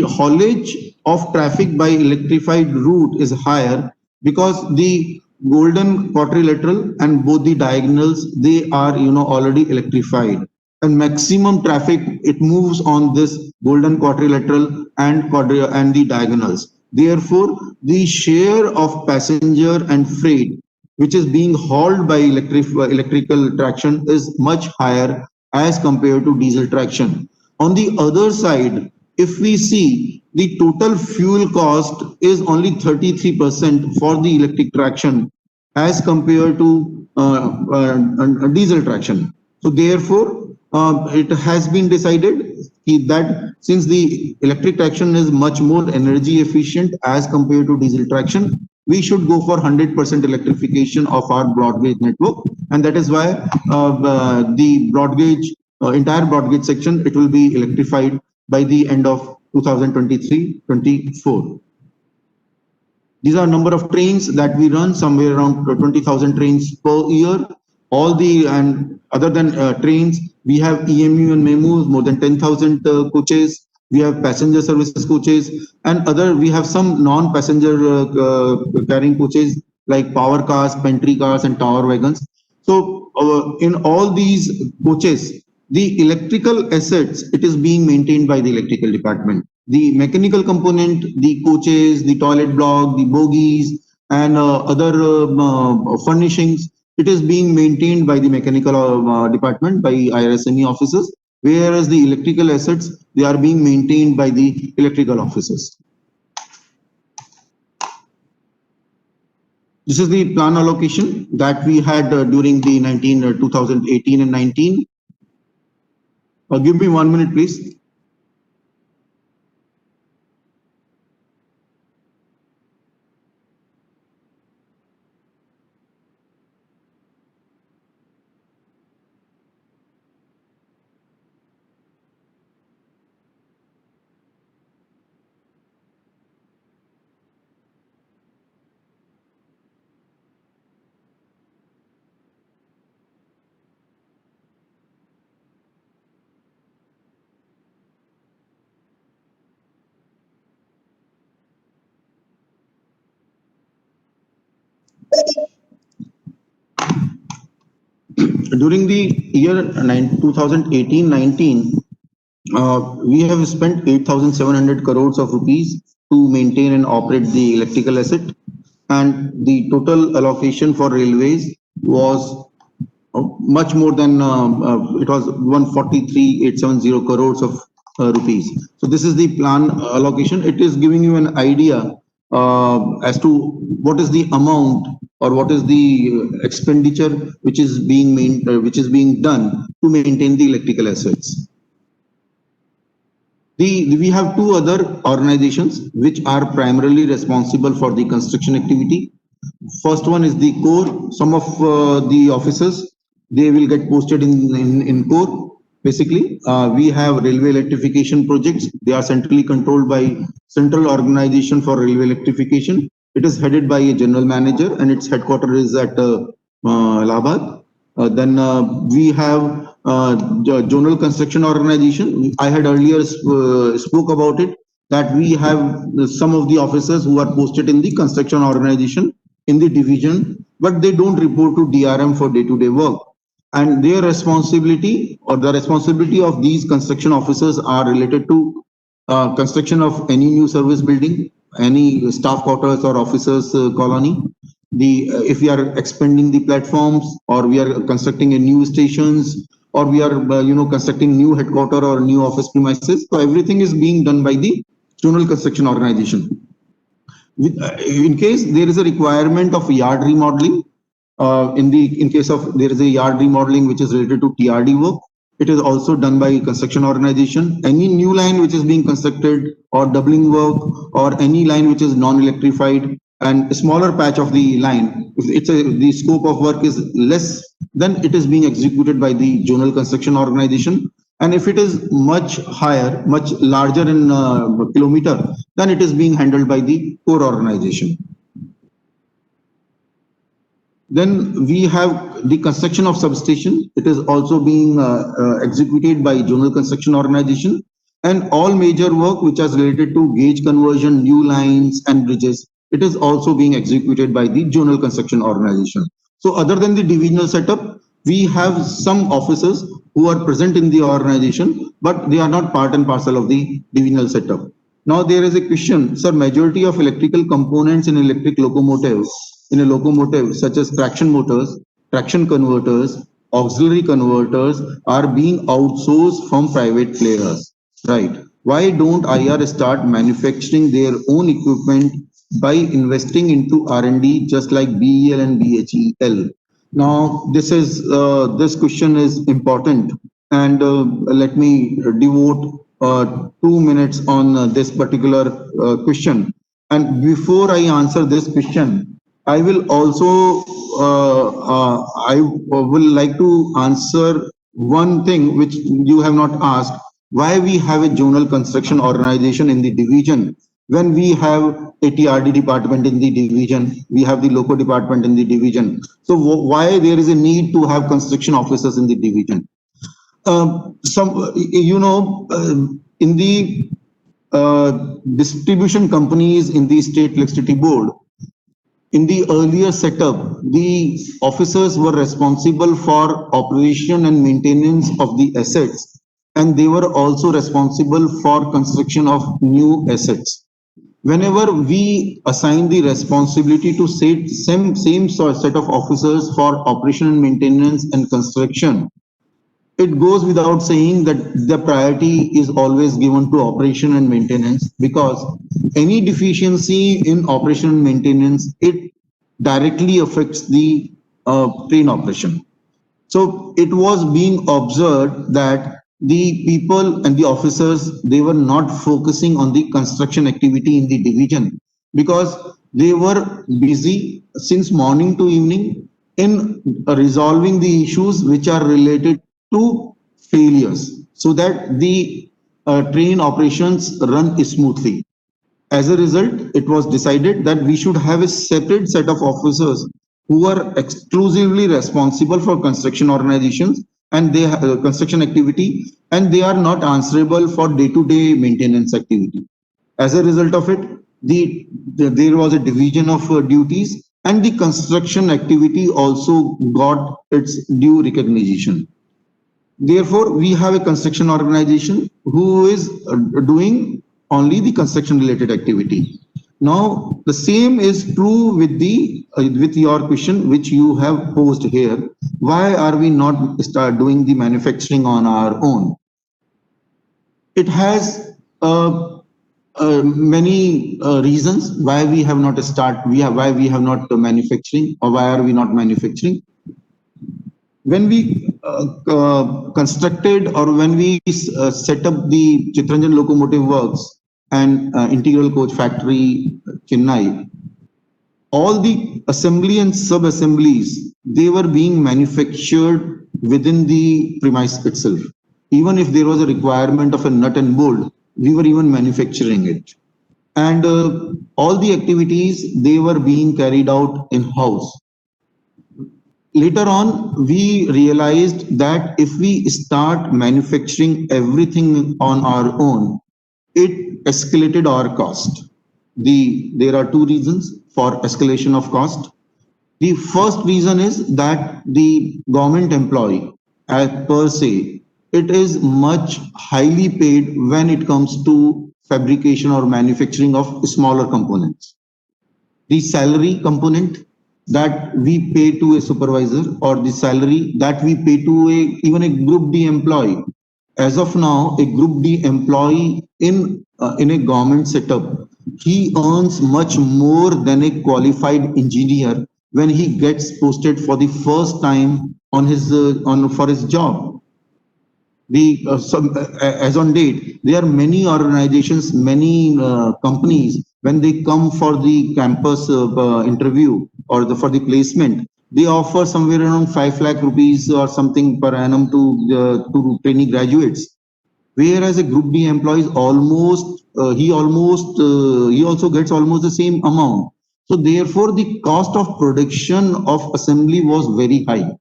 Speaker 1: haulage of traffic by electrified route is higher because the golden quadrilateral and both the diagonals, they are already electrified, and maximum traffic it moves on this golden quadrilateral and the diagonals. Therefore, the share of passenger and freight which is being hauled by electrical traction is much higher as compared to diesel traction. On the other side, if we see, the total fuel cost is only 33% for the electric traction as compared to diesel traction. So therefore, it has been decided that since the electric traction is much more energy efficient as compared to diesel traction, we should go for 100% electrification of our broad gauge network, and that is why the broad gauge entire broad gauge section, it will be electrified by the end of 2023-24. These are number of trains that we run, somewhere around 20,000 trains per year. All the, and other than trains, we have EMU and MEMUs, more than 10,000 coaches. We have passenger services coaches, and other, we have some non-passenger carrying coaches like power cars, pantry cars, and tower wagons. So in all these coaches, the electrical assets, it is being maintained by the electrical department. The mechanical component, the coaches, the toilet block, the bogies, and other furnishings, it is being maintained by the mechanical department, by IRSME officers, whereas the electrical assets, they are being maintained by the electrical officers. This is the plan allocation that we had during the 2018 and 19. Give me 1 minute, please. during the year 2018-19, we have spent 8,700 crores of rupees to maintain and operate the electrical asset, and the total allocation for railways was much more than it was 143,870 crores of rupees. So this is the plan allocation. It is giving you an idea as to what is the amount or what is the expenditure which is being done to maintain the electrical assets. We have two other organizations which are primarily responsible for the construction activity. First one is the core. Some of the officers, they will get posted in core. Basically, we have railway electrification projects. They are centrally controlled by Central Organization for Railway Electrification. It is headed by a general manager, and its headquarters is at Allahabad. Then we have Zonal Construction Organization. I had earlier spoke about it, that we have some of the officers who are posted in the construction organization in the division, but they don't report to DRM for day-to-day work. And their responsibility or the responsibility of these construction officers are related to construction of any new service building, any staff quarters or officers colony. If we are expanding the platforms, or we are constructing a new stations, or we are constructing new headquarter or new office premises, so everything is being done by the zonal construction organization. In case there is a requirement of yard remodeling, in case of there is a yard remodeling which is related to TRD work, it is also done by construction organization. Any new line which is being constructed, or doubling work, or any line which is non-electrified and a smaller patch of the line, if the scope of work is less, then it is being executed by the zonal construction organization. And if it is much higher, much larger in kilometer, then it is being handled by the core organization. Then we have the construction of substation. It is also being executed by zonal construction organization, and all major work which is related to gauge conversion, new lines and bridges, it is also being executed by the zonal construction organization. So other than the divisional setup, we have some officers who are present in the organization, but they are not part and parcel of the divisional setup. Now there is a question, sir, majority of electrical components in electric locomotives, in a locomotive, such as traction motors, traction converters, auxiliary converters, are being outsourced from private players, right? Why don't IR start manufacturing their own equipment by investing into R&D, just like BEL and BHEL? Now, this question is important, and let me devote 2 minutes on this particular question. And before I answer this question, I will also I will like to answer one thing which you have not asked: why we have a zonal construction organization in the division when we have a TRD department in the division, we have the loco department in the division. So why there is a need to have construction officers in the division? In the distribution companies in the state electricity board, in the earlier setup, the officers were responsible for operation and maintenance of the assets, and they were also responsible for construction of new assets. Whenever we assign the responsibility to same set of officers for operation and maintenance and construction, it goes without saying that the priority is always given to operation and maintenance, because any deficiency in operation and maintenance, it directly affects the train operation. So it was being observed that the people and the officers, they were not focusing on the construction activity in the division, because they were busy since morning to evening in resolving the issues which are related to failures, so that the train operations run smoothly. As a result, it was decided that we should have a separate set of officers who are exclusively responsible for construction organizations and they construction activity, and they are not answerable for day-to-day maintenance activity. As a result of it, there was a division of duties, and the construction activity also got its due recognition. Therefore, we have a construction organization who is doing only the construction related activity. Now, the same is true with the with your question which you have posed here. Why are we not start doing the manufacturing on our own? It has many reasons why we have not why we have not manufacturing, or why are we not manufacturing. When we constructed, or when we set up the Chittaranjan Locomotive Works and Integral Coach Factory, Chennai, all the assembly and sub-assemblies, they were being manufactured within the premise itself. Even if there was a requirement of a nut and bolt, we were even manufacturing it. And all the activities, they were being carried out in-house. Later on, we realized that if we start manufacturing everything on our own, it escalated our cost. There are two reasons for escalation of cost. The first reason is that the government employee, per se, it is much highly paid when it comes to fabrication or manufacturing of smaller components. The salary component that we pay to a supervisor, or the salary that we pay to even a group D employee. As of now, a group D employee in a government setup, he earns much more than a qualified engineer when he gets posted for the first time on his for his job. As on date, there are many organizations, many companies, when they come for the campus interview or for the placement, they offer somewhere around 5 lakh rupees or something per annum to trainee graduates. Whereas a group D employee is he also gets almost the same amount. So therefore, the cost of production of assembly was very high.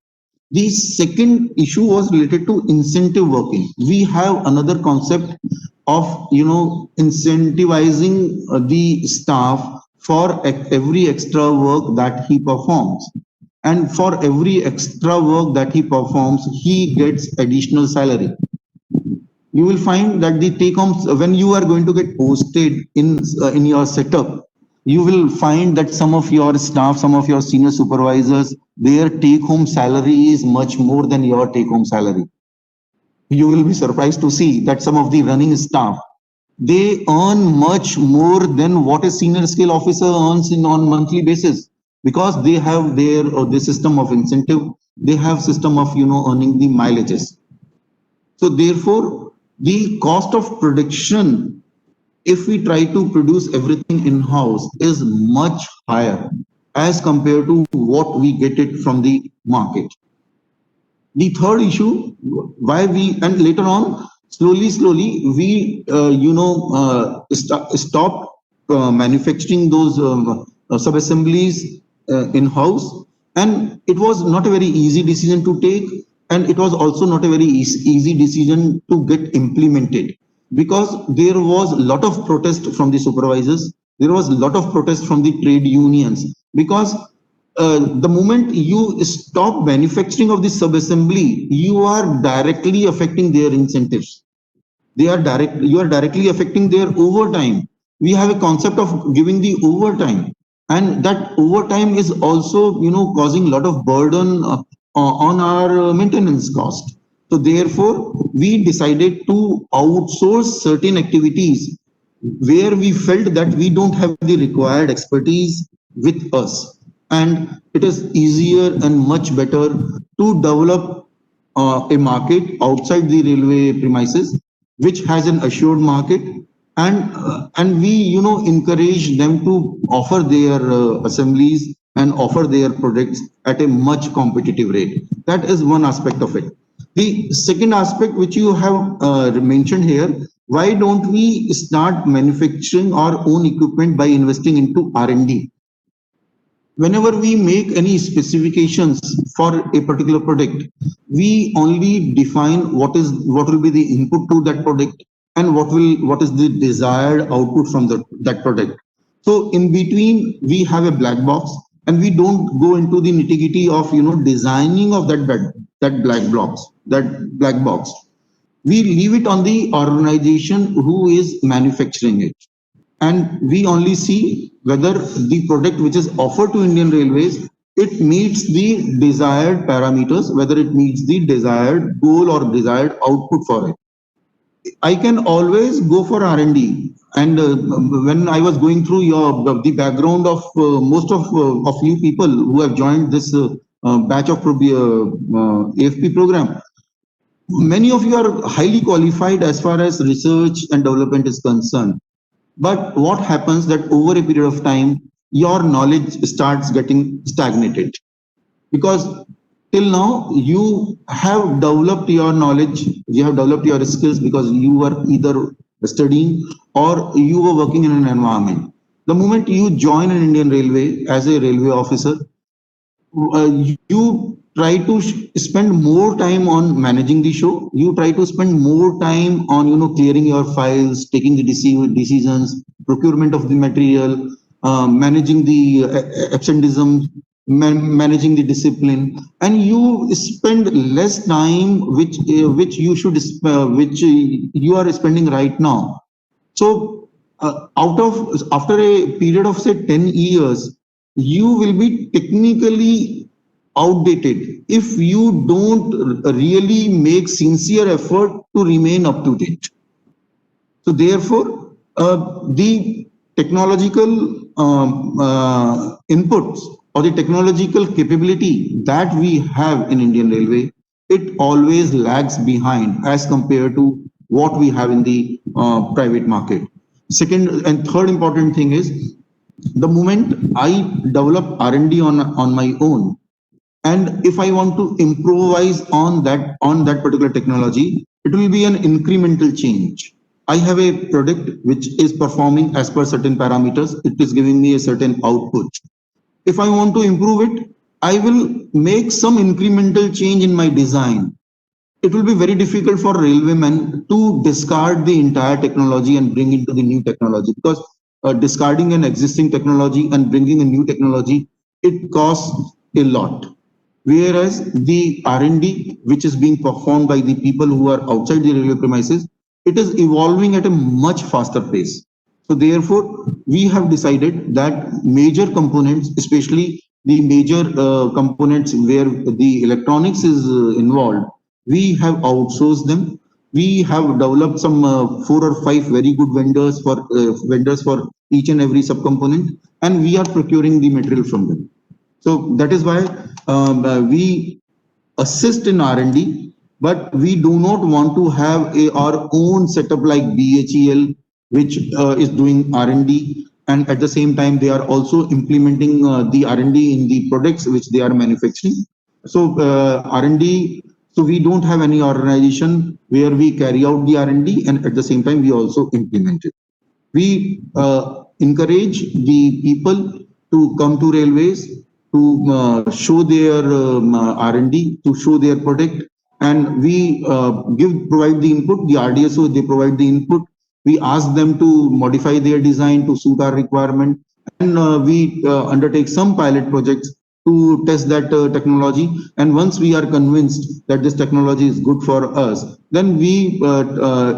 Speaker 1: The second issue was related to incentive working. We have another concept of incentivizing the staff for every extra work that he performs, and for every extra work that he performs, he gets additional salary. You will find that the take home, when you are going to get posted in your setup, you will find that some of your staff, some of your senior supervisors, their take home salary is much more than your take home salary. You will be surprised to see that some of the running staff, they earn much more than what a senior scale officer earns on monthly basis, because they have their system of incentive, they have system of earning the mileages. So therefore, the cost of production, if we try to produce everything in-house, is much higher as compared to what we get it from the market. The third issue, why we, and later on, slowly, we, stopped manufacturing those sub-assemblies in-house. And it was not a very easy decision to take. And it was also not a very easy decision to get implemented, because there was a lot of protest from the supervisors. There was a lot of protest from the trade unions, because the moment you stop manufacturing of the sub-assembly, you are directly affecting their incentives. You are directly affecting their overtime. We have a concept of giving the overtime, and that overtime is also causing a lot of burden on our maintenance cost. So therefore, we decided to outsource certain activities where we felt that we don't have the required expertise with us, and it is easier and much better to develop a market outside the railway premises, which has an assured market, and we encourage them to offer their assemblies and offer their products at a much competitive rate. That is one aspect of it. The second aspect which you have mentioned here, why don't we start manufacturing our own equipment by investing into R&D? Whenever we make any specifications for a particular product, we only define what will be the input to that product, and what is the desired output from that product. So in between, we have a black box. and we don't go into the nitty-gritty of designing of that black box. We leave it on the organization who is manufacturing it, and we only see whether the product which is offered to Indian Railways, it meets the desired parameters, whether it meets the desired goal or desired output for it. I can always go for R&D. And when I was going through the background of most of you people who have joined this batch of AFP program, many of you are highly qualified as far as research and development is concerned. But what happens that over a period of time, your knowledge starts getting stagnated, because till now you have developed your knowledge, you have developed your skills because you were either studying or you were working in an environment. The moment you join an Indian Railway as a railway officer, you try to spend more time on managing the show. You try to spend more time on clearing your files, taking the decisions, procurement of the material, managing the absenteeism, managing the discipline, and you spend less time which you should which you are spending right now. So out of after a period of say 10 years, you will be technically outdated if you don't really make sincere effort to remain up to date. So therefore, the technological inputs or the technological capability that we have in Indian Railway, it always lags behind as compared to what we have in the private market. Second and third important thing is, the moment I develop R&D on my own, and if I want to improvise on that particular technology, it will be an incremental change. I have a product which is performing as per certain parameters, it is giving me a certain output. If I want to improve it, I will make some incremental change in my design. It will be very difficult for railwaymen to discard the entire technology and bring into the new technology, because discarding an existing technology and bringing a new technology, it costs a lot. Whereas the R&D which is being performed by the people who are outside the railway premises, it is evolving at a much faster pace. So therefore, we have decided that major components, especially the major components where the electronics is involved, we have outsourced them. We have developed some 4 or 5 very good vendors for each and every subcomponent, and we are procuring the material from them. So that is why we assist in R&D, but we do not want to have our own setup like BHEL, which is doing R&D, and at the same time they are also implementing the R&D in the products which they are manufacturing. So R&D, so we don't have any organization where we carry out the R&D and at the same time we also implement it. We encourage the people to come to railways to show their R&D, to show their product, and we provide the input. The RDSO, they provide the input. We ask them to modify their design to suit our requirement, and we undertake some pilot projects to test that technology. And once we are convinced that this technology is good for us, then we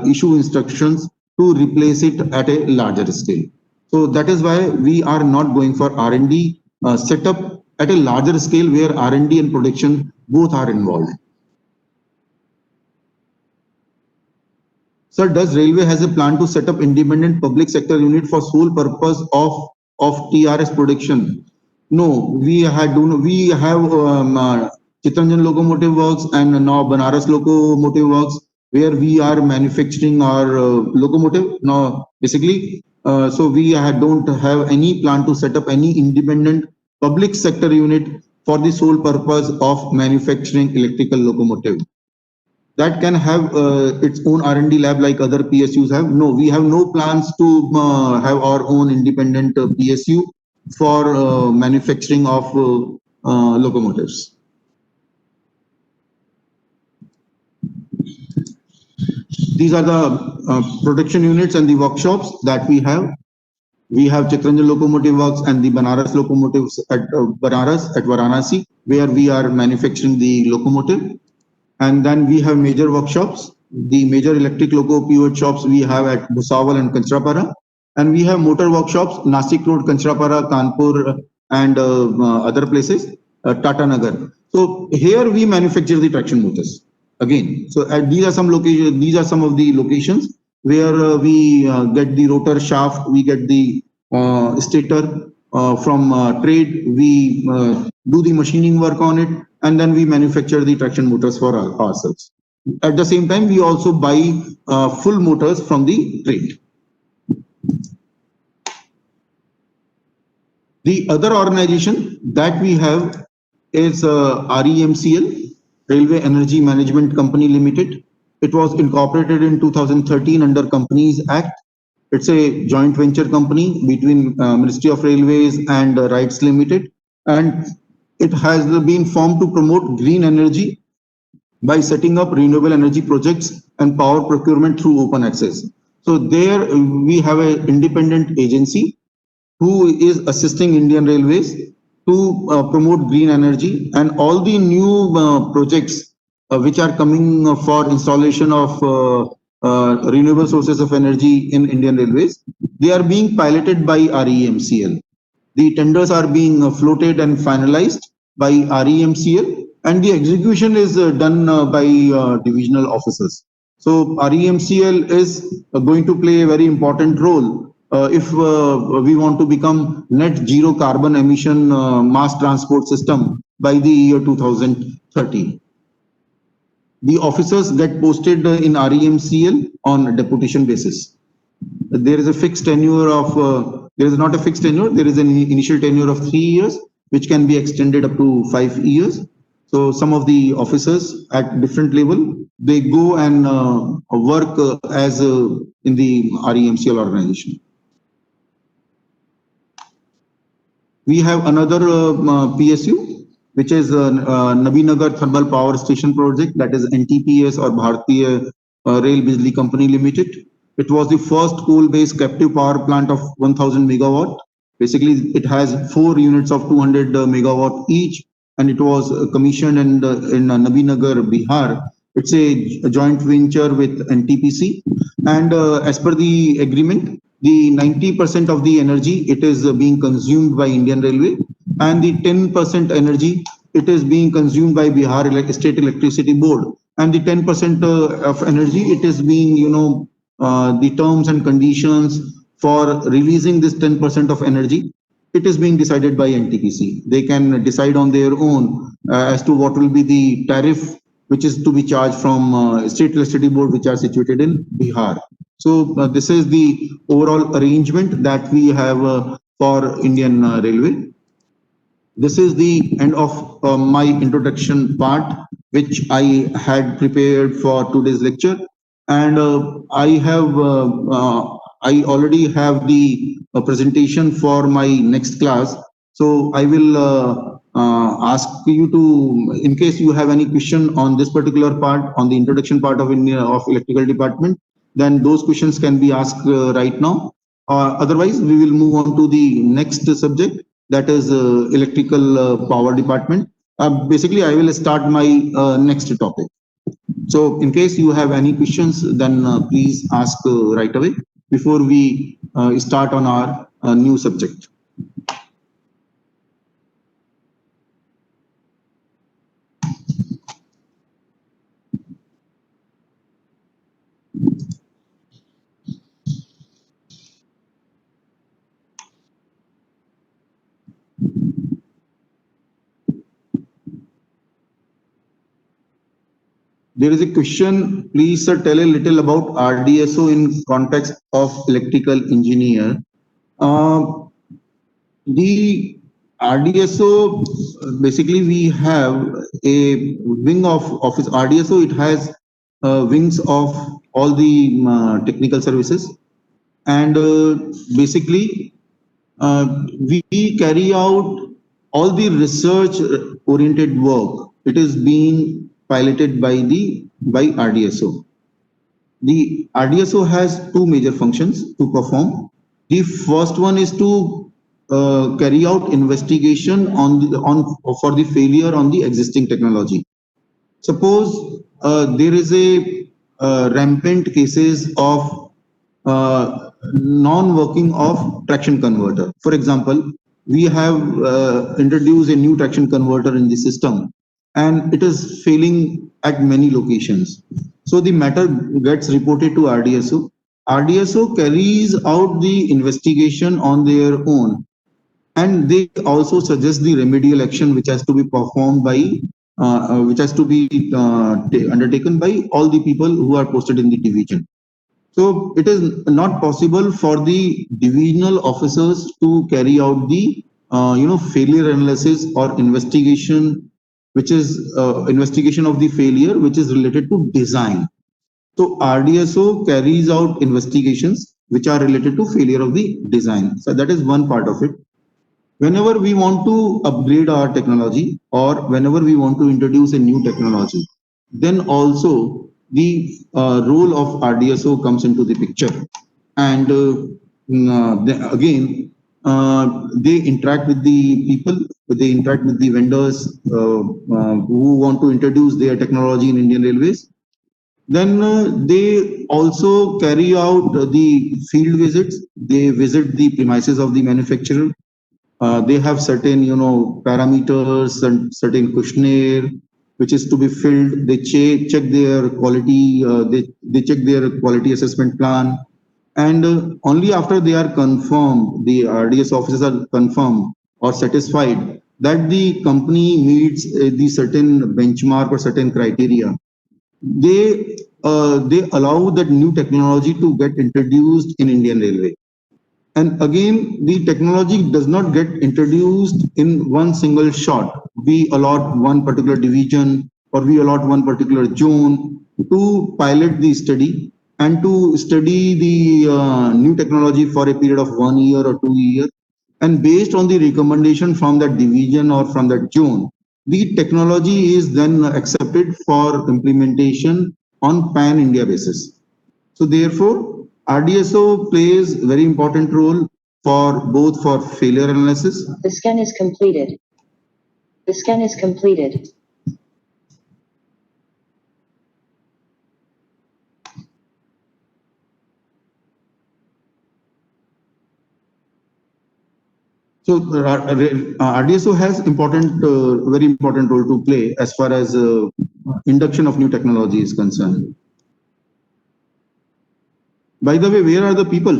Speaker 1: issue instructions to replace it at a larger scale. So that is why we are not going for R&D setup at a larger scale where R&D and production both are involved. Sir, does Railway has a plan to set up independent public sector unit for sole purpose of TRS production? No, we have Chittaranjan Locomotive Works and now Banaras Locomotive Works, where we are manufacturing our locomotive. Now, basically, so we don't have any plan to set up any independent public sector unit for the sole purpose of manufacturing electrical locomotive. That can have its own R&D lab like other PSUs have. No, we have no plans to have our own independent PSU for manufacturing of locomotives. These are the production units and the workshops that we have. We have Chittaranjan Locomotive Works and the Banaras locomotives at Banaras, at Varanasi, where we are manufacturing the locomotive. And then we have major workshops. The major electric loco pivot shops we have at Bhusawal and Kanchrapara. And we have motor workshops, Nasik Road, Kanchrapara, Kanpur, and other places, Tata Nagar. So here we manufacture the traction motors again. So these are some locations. These are some of the locations where we get the rotor shaft, we get the stator from trade. We do the machining work on it, and then we manufacture the traction motors for ourselves. At the same time, we also buy full motors from the trade. The other organization that we have is REMCL, Railway Energy Management Company Limited. It was incorporated in 2013 under Companies Act. It's a joint venture company between Ministry of Railways and Rights Limited, and it has been formed to promote green energy by setting up renewable energy projects and power procurement through open access. So there we have an independent agency who is assisting Indian Railways to promote green energy, and all the new projects which are coming for installation of renewable sources of energy in Indian Railways, they are being piloted by REMCL. The tenders are being floated and finalized by REMCL, and the execution is done by divisional officers. So REMCL is going to play a very important role if we want to become net zero carbon emission mass transport system by the year 2030. The officers get posted in REMCL on a deputation basis. There is a fixed tenure of, there is not a fixed tenure, there is an initial tenure of 3 years, which can be extended up to 5 years. So some of the officers at different level, they go and work as in the REMCL organization. We have another PSU, which is Nabinagar Thermal Power Station Project, that is NTPS or Bharatiya Rail Bijli Company Limited. It was the first coal-based captive power plant of 1000 megawatt. Basically, it has 4 units of 200 megawatt each, and it was commissioned in Nabinagar, Bihar. It's a joint venture with NTPC, and as per the agreement, the 90% of the energy, it is being consumed by Indian Railway, and the 10% energy, it is being consumed by Bihar State Electricity Board, and the 10% of energy, it is being, the terms and conditions for releasing this 10% of energy, it is being decided by NTPC. They can decide on their own as to what will be the tariff which is to be charged from State Electricity Board, which are situated in Bihar. So this is the overall arrangement that we have for Indian Railway. This is the end of my introduction part, which I had prepared for today's lecture, and I already have the presentation for my next class. So I will ask you to, in case you have any question on this particular part, on the introduction part of electrical department, then those questions can be asked right now. Otherwise, we will move on to the next subject, that is electrical power department. Basically, I will start my next topic. So in case you have any questions, then please ask right away before we start on our new subject. There is a question, please sir, tell a little about RDSO in context of electrical engineer. The RDSO, basically we have a wing of office. RDSO, it has wings of all the technical services, and basically we carry out all the research oriented work. It is being piloted by RDSO. The RDSO has two major functions to perform. The first one is to carry out investigation on for the failure on the existing technology. Suppose there is a rampant cases of non-working of traction converter. For example, we have introduced a new traction converter in the system and it is failing at many locations. So the matter gets reported to RDSO. RDSO carries out the investigation on their own, and they also suggest the remedial action which has to be performed by which has to be undertaken by all the people who are posted in the division. So it is not possible for the divisional officers to carry out the failure analysis or investigation, which is investigation of the failure which is related to design. So RDSO carries out investigations which are related to failure of the design. So that is one part of it. Whenever we want to upgrade our technology or whenever we want to introduce a new technology, then also the role of RDSO comes into the picture. And again, they interact with the people, they interact with the vendors who want to introduce their technology in Indian Railways. Then they also carry out the field visits. They visit the premises of the manufacturer. They have certain, parameters and certain questionnaire which is to be filled. They check their quality. They check their quality assessment plan, and only after they are confirmed, the RDS officers are confirmed or satisfied that the company meets the certain benchmark or certain criteria. They allow that new technology to get introduced in Indian Railway. And again, the technology does not get introduced in one single shot. We allot one particular division or we allot one particular zone to pilot the study and to study the new technology for a period of 1 year or 2 years. And based on the recommendation from that division or from that zone, the technology is then accepted for implementation on pan-India basis. So therefore, RDSO plays very important role for both for failure analysis.
Speaker 2: The scan is completed. The scan is completed.
Speaker 1: So RDSO has very important role to play as far as induction of new technology is concerned. By the way, where are the people?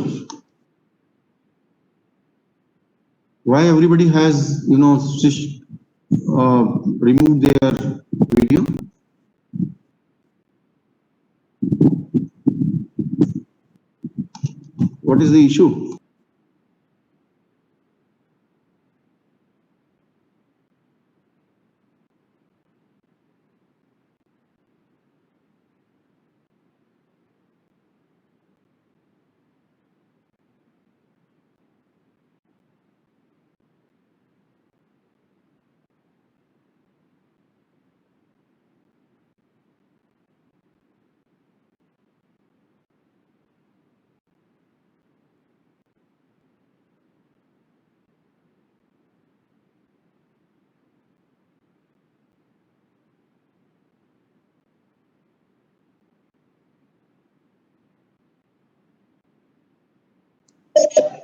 Speaker 1: Why everybody has removed their video? What is the issue?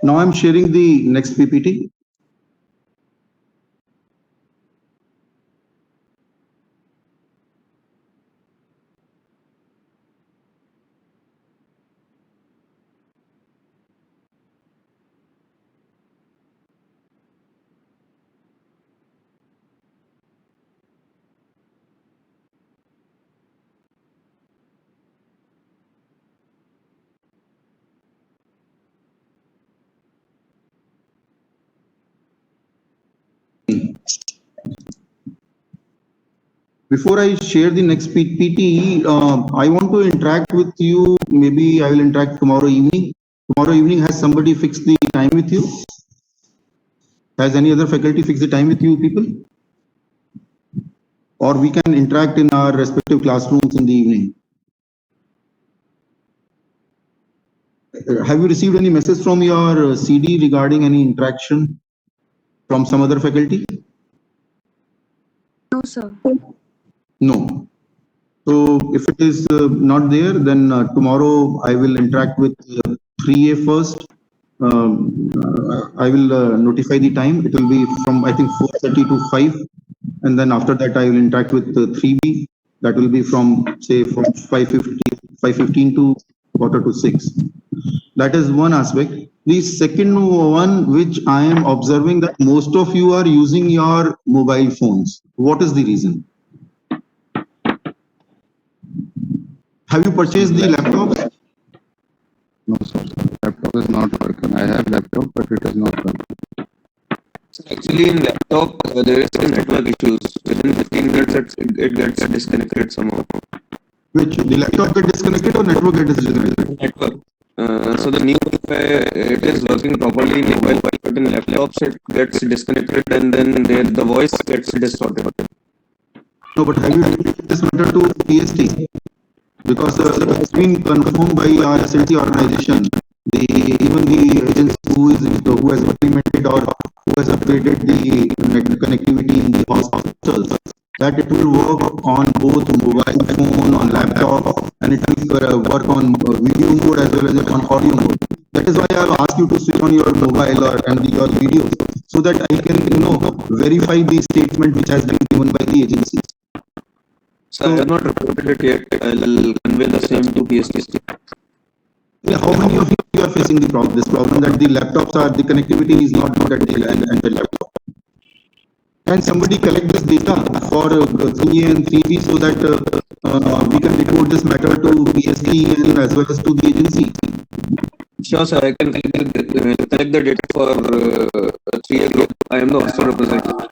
Speaker 1: Now I'm sharing the next PPT. Before I share the next PPT, I want to interact with you. Maybe I will interact tomorrow evening. Tomorrow evening, has somebody fixed the time with you? Has any other faculty fixed the time with you people? Or we can interact in our respective classrooms in the evening. have you received any message from your CD regarding any interaction from some other faculty?
Speaker 3: No, sir.
Speaker 1: No. So if it is not there, then tomorrow I will interact with 3A first. I will notify the time. It will be from, I think, 4:30 to 5. And then after that, I will interact with 3B. That will be from, say, from 5:15 to 5:45. That is one aspect. The second one, which I am observing, that most of you are using your mobile phones. What is the reason? Have you purchased the laptop?
Speaker 4: No, sir. Laptop is not working. I have laptop, but it is not working.
Speaker 5: Actually, in laptop, there is a network issues. Within 15 minutes, it gets disconnected somehow.
Speaker 1: Which the laptop get disconnected or network get disconnected?
Speaker 5: Network. So the new Wi-Fi, it is working properly in mobile, but in laptops it gets disconnected and then the voice gets distorted.
Speaker 1: No, but have you reported this matter to PST? Because it's been confirmed by our SLT organization. Even the agency who has implemented or who has upgraded the connectivity in the hospitals, that it will work on both mobile phone, on laptop, and it will work on video mode as well as on audio mode. That is why I have asked you to switch on your mobile and your videos, so that I can, verify the statement which has been given by the agency.
Speaker 5: So I have not reported it yet. I'll convey the same to PST.
Speaker 1: Yeah, how many of you are facing this problem that the laptops the connectivity is not good at the laptop? Can somebody collect this data for 3A and 3B so that we can report this matter to PST and as well as to the agency?
Speaker 5: Sure, sir. I can collect the data for 3A group. I am the also representative.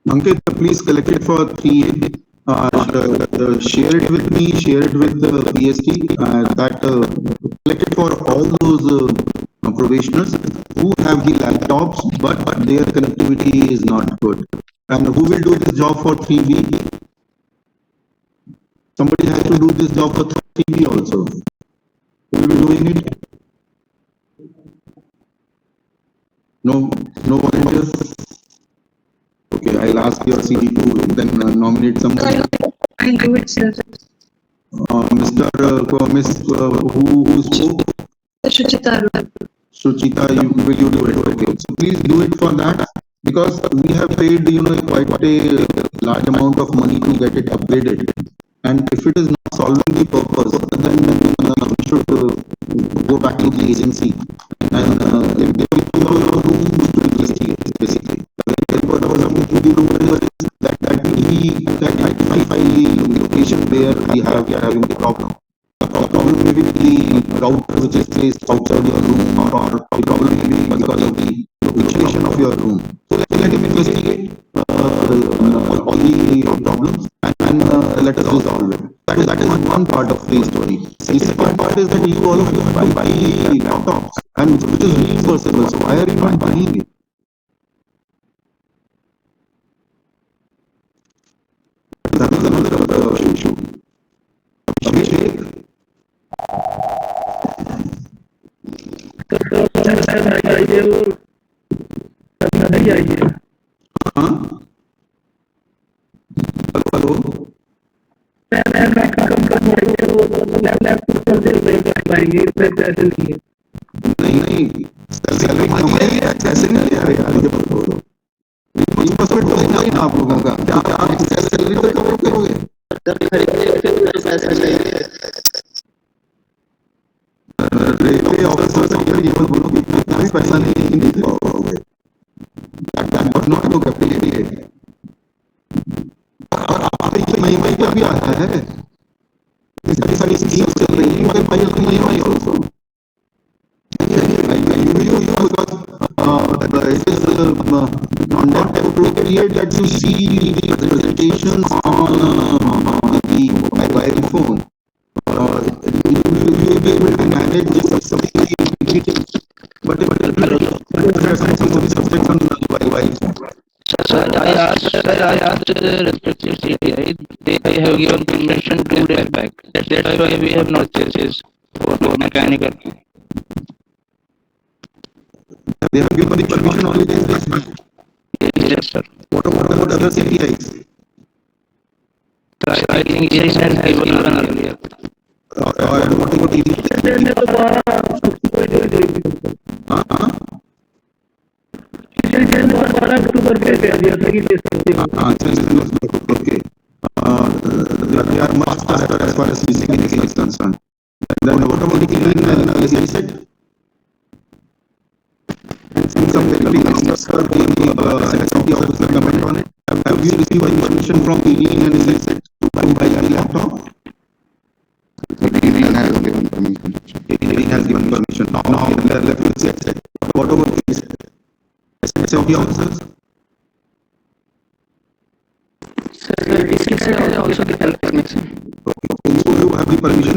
Speaker 1: Ankit, please collect it for 3A. Share it with me, share it with PST. Collect it for all those probationers who have the laptops, but their connectivity is not good. And who will do this job for 3B? Somebody has to do this job for 3B also. Who will be doing it? No volunteers? Okay, I'll ask your CD to then nominate somebody.
Speaker 3: I'll do it, sir.
Speaker 1: Miss, who spoke?
Speaker 3: Shuchita.
Speaker 1: Suchita, will you do it? Okay, so please do it for that, because we have paid, quite a large amount of money to get it upgraded. And if it is not solving the purpose, then we should go back to the agency. And if they will give our rooms to investigate, basically. The purpose of the room is that we can identify the location where we are having the problem. The problem may be the router which is placed outside your room, or the problem may be because of the location of your room. So let him investigate all the problems and let us resolve it. That is one part of the story. The second part is that you all of you buy laptops, and which is reimbursable. So why are you not buying it? That is another issue. Abhishek? Hello? नहीं salary कमाई ऐसे नहीं ले रहे यार, ये बोलो reimbursement तो होगा ही ना आप लोगों का। क्या आप सैलरी तो कवर करोगे? रेलवे ऑफिसर से ये मत बोलो कि इतना भी पैसा नहीं दे पाओगे। That was not your capability. और आप ये मई का भी आता है, इतनी सारी स्कीम्स चल रही है, मगर मई also it is not appropriate that you see the presentations on the mobile phone. You will be able to manage this something, but there are some subjects on the mobile phone.
Speaker 6: Sir, I asked respective IES-SIDHU, they have given permission 2 days back. That's why we have not purchased for mechanical.
Speaker 1: They have given the permission only 10 days back.
Speaker 6: Yes, sir.
Speaker 1: What about other CTIs?
Speaker 6: I think IES has given earlier.
Speaker 1: And what about ED? Okay. They are much faster as far as physical is concerned. Then what about the cleaning and said? Some technical stuff in the security officer comment on it. Have you received information from cleaning and said to buy a laptop?
Speaker 4: Cleaning has given permission.
Speaker 1: Cleaning has given permission. Now let's say what about the security officers?
Speaker 6: Sir, also given permission.
Speaker 1: You have the permission.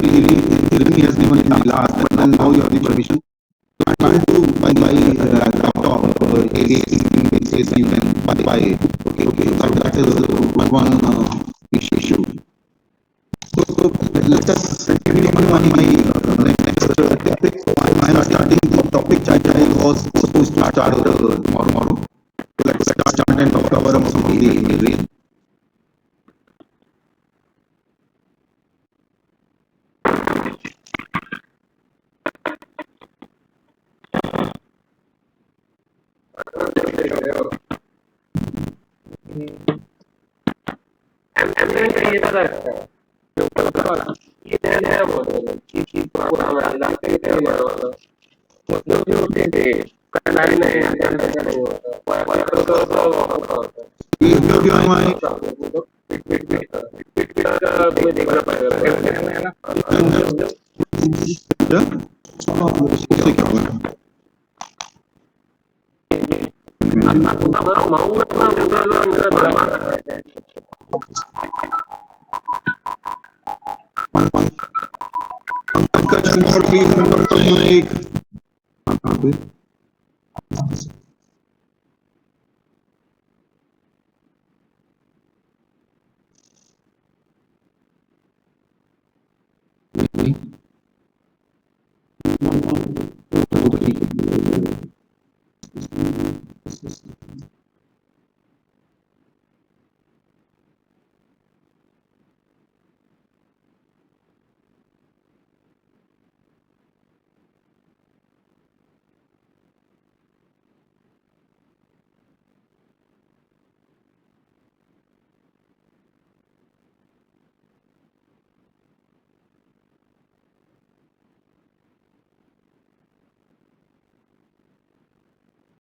Speaker 1: Cleaning has given in the last, but then now you have the permission. So I can't do buy laptop or AC you can buy it. Okay. That is one issue. So let us continue on my next topic. I am starting the topic that I was supposed to start tomorrow. Let's start and talk about some of the imagery.